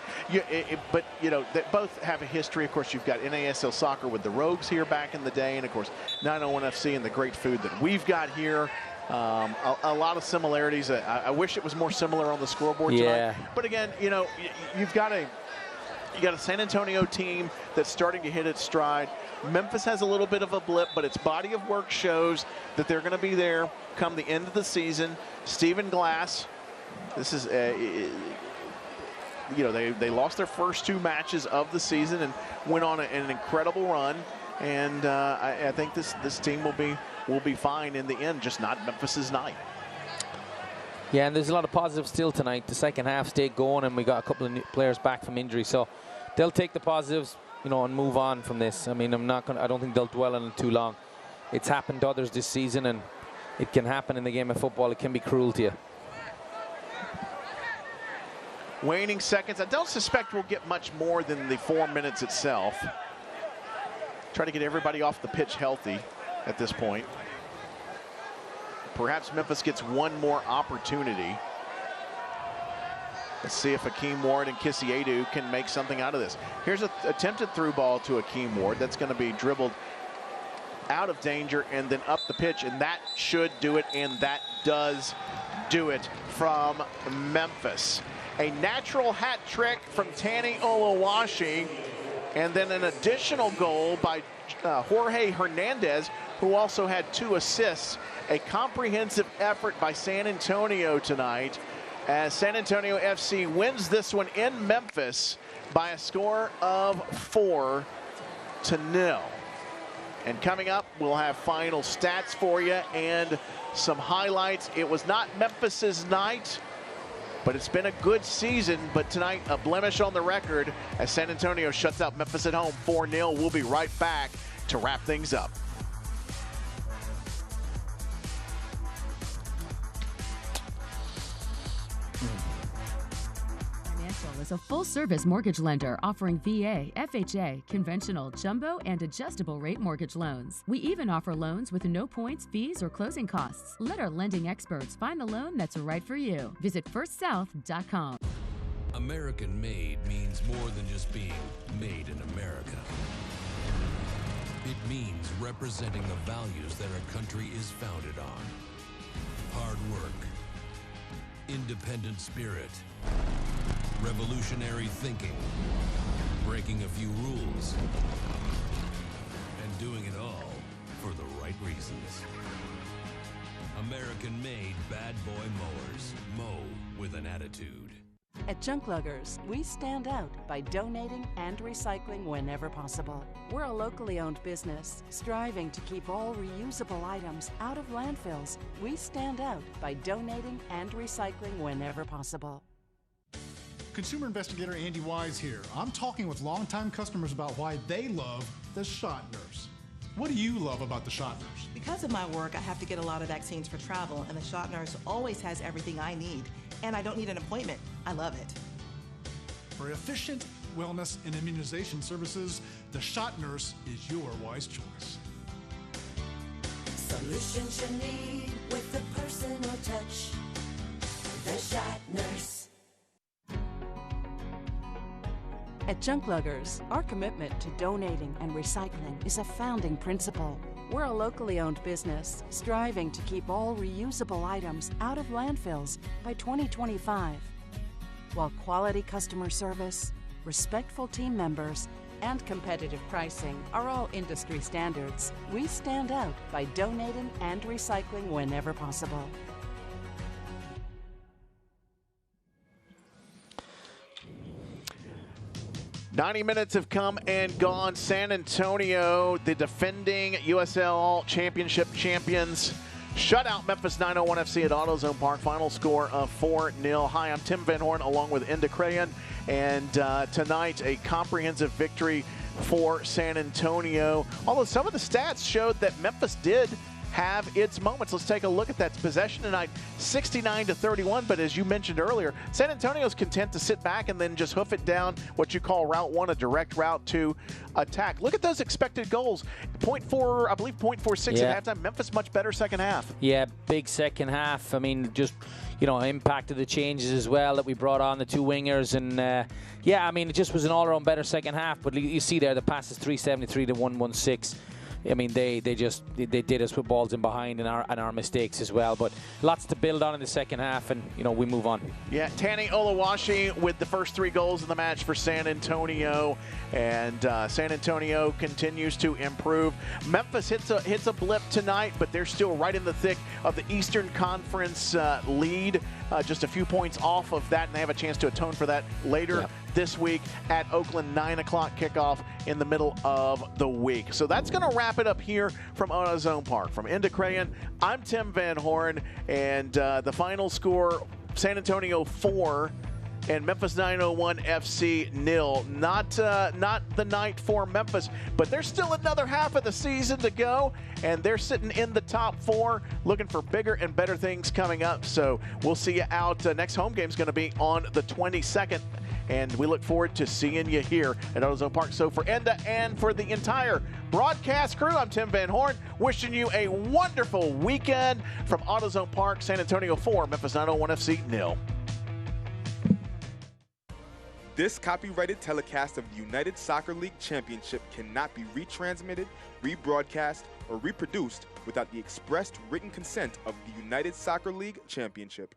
you know, they both have a history. Of course, you've got NASL soccer with the Rogues here back in the day, and of course 901 FC and the great food that we've got here. A lot of similarities. I wish it was more similar on the scoreboard tonight. But again, you know, you've got a San Antonio team that's starting to hit its stride. Memphis has a little bit of a blip, but its body of work shows that they're going to be there come the end of the season. Stephen Glass, this is, you know, they lost their first 2 matches of the season and went on an incredible run. And I think this team will be fine in the end, just not Memphis's night. Yeah, and there's a lot of positives still tonight. The second half stayed going, and we got a couple of new players back from injury, so they'll take the positives, you know, and move on from this. I mean, I don't think they'll dwell on it too long. It's happened to others this season, and it can happen in the game of football. It can be cruel to you. Waning seconds. I don't suspect we'll get much more than the 4 minutes itself. Try to get everybody off the pitch healthy at this point. Perhaps Memphis gets one more opportunity. Let's see if Akeem Ward and Kisiedu can make something out of this. Here's an attempted through ball to Akeem Ward. That's going to be dribbled out of danger and then up the pitch, and that should do it, and that does do it from Memphis. A natural hat trick from Tani Oluwashi, and then an additional goal by Jorge Hernandez, who also had 2 assists. A comprehensive effort by San Antonio tonight, as San Antonio FC wins this one in Memphis by a score of 4-0. And coming up, we'll have final stats for you and some highlights. It was not Memphis's night, but it's been a good season. But tonight, a blemish on the record as San Antonio shuts out Memphis at home 4-0. We'll be right back to wrap things up. Is a full-service mortgage lender offering VA, FHA, conventional, jumbo, and adjustable rate mortgage loans. We even offer loans with no points, fees, or closing costs. Let our lending experts find the loan that's right for you. Visit firstsouth.com. American made means more than just being made in America. It means representing the values that our country is founded on. Hard work, independent spirit, revolutionary thinking, breaking a few rules, and doing it all for the right reasons. American-made bad boy mowers. Mow with an attitude. At Junk Luggers, we stand out by donating and recycling whenever possible. We're a locally owned business, striving to keep all reusable items out of landfills. We stand out by donating and recycling whenever possible. Consumer investigator Andy Wise here. I'm talking with longtime customers about why they love the Shot Nurse. What do you love about the Shot Nurse? Because of my work, I have to get a lot of vaccines for travel, and the Shot Nurse always has everything I need, and I don't need an appointment. I love it. For efficient wellness and immunization services, the Shot Nurse is your wise choice. Solutions you need with the personal touch. The Shot Nurse. At Junk Luggers, our commitment to donating and recycling is a founding principle. We're a locally owned business striving to keep all reusable items out of landfills by 2025. While quality customer service, respectful team members, and competitive pricing are all industry standards, we stand out by donating and recycling whenever possible. "90 minutes have come and gone. San Antonio, the defending USL Championship champions, shut out Memphis 901 FC at AutoZone Park. Final score of 4-0. Hi, I'm Tim Van Horn along with Enda Crayon. And tonight, a comprehensive victory for San Antonio. Although some of the stats showed that Memphis did have its moments. Let's take a look at that. Possession tonight, 69-31, but as you mentioned earlier, San Antonio's content to sit back and then just hoof it down what you call route one, a direct route to attack. Look at those expected goals. 0.4, I believe 0.46 at halftime. Memphis much better second half. Yeah, big second half. I mean, just, you know, impacted the changes as well that we brought on, the two wingers. And, yeah, I mean, it just was an all-around better second half. But you see there, the passes 373 to 116. I mean, they did us with balls in behind and our mistakes as well. But lots to build on in the second half, and, you know, we move on. Yeah, Tanny Oluwashi with the first 3 goals in the match for San Antonio. And San Antonio continues to improve. Memphis hits a blip tonight, but they're still right in the thick of the Eastern Conference lead. Just a few points off of that, and they have a chance to atone for that later this week at Oakland, 9 o'clock kickoff in the middle of the week. So that's going to wrap it up here from AutoZone Park. From Enda Crayon, I'm Tim Van Horn, and the final score, San Antonio 4 and Memphis 901 FC 0. Not the night for Memphis, but there's still another half of the season to go, and they're sitting in the top 4, looking for bigger and better things coming up. So we'll see you out. Next home game is going to be on the 22nd. And we look forward to seeing you here at AutoZone Park. So for Enda and for the entire broadcast crew, I'm Tim Van Horn, wishing you a wonderful weekend from AutoZone Park, San Antonio 4, Memphis 901 FC 0. This copyrighted telecast of the United Soccer League Championship cannot be retransmitted, rebroadcast, or reproduced without the expressed written consent of the United Soccer League Championship.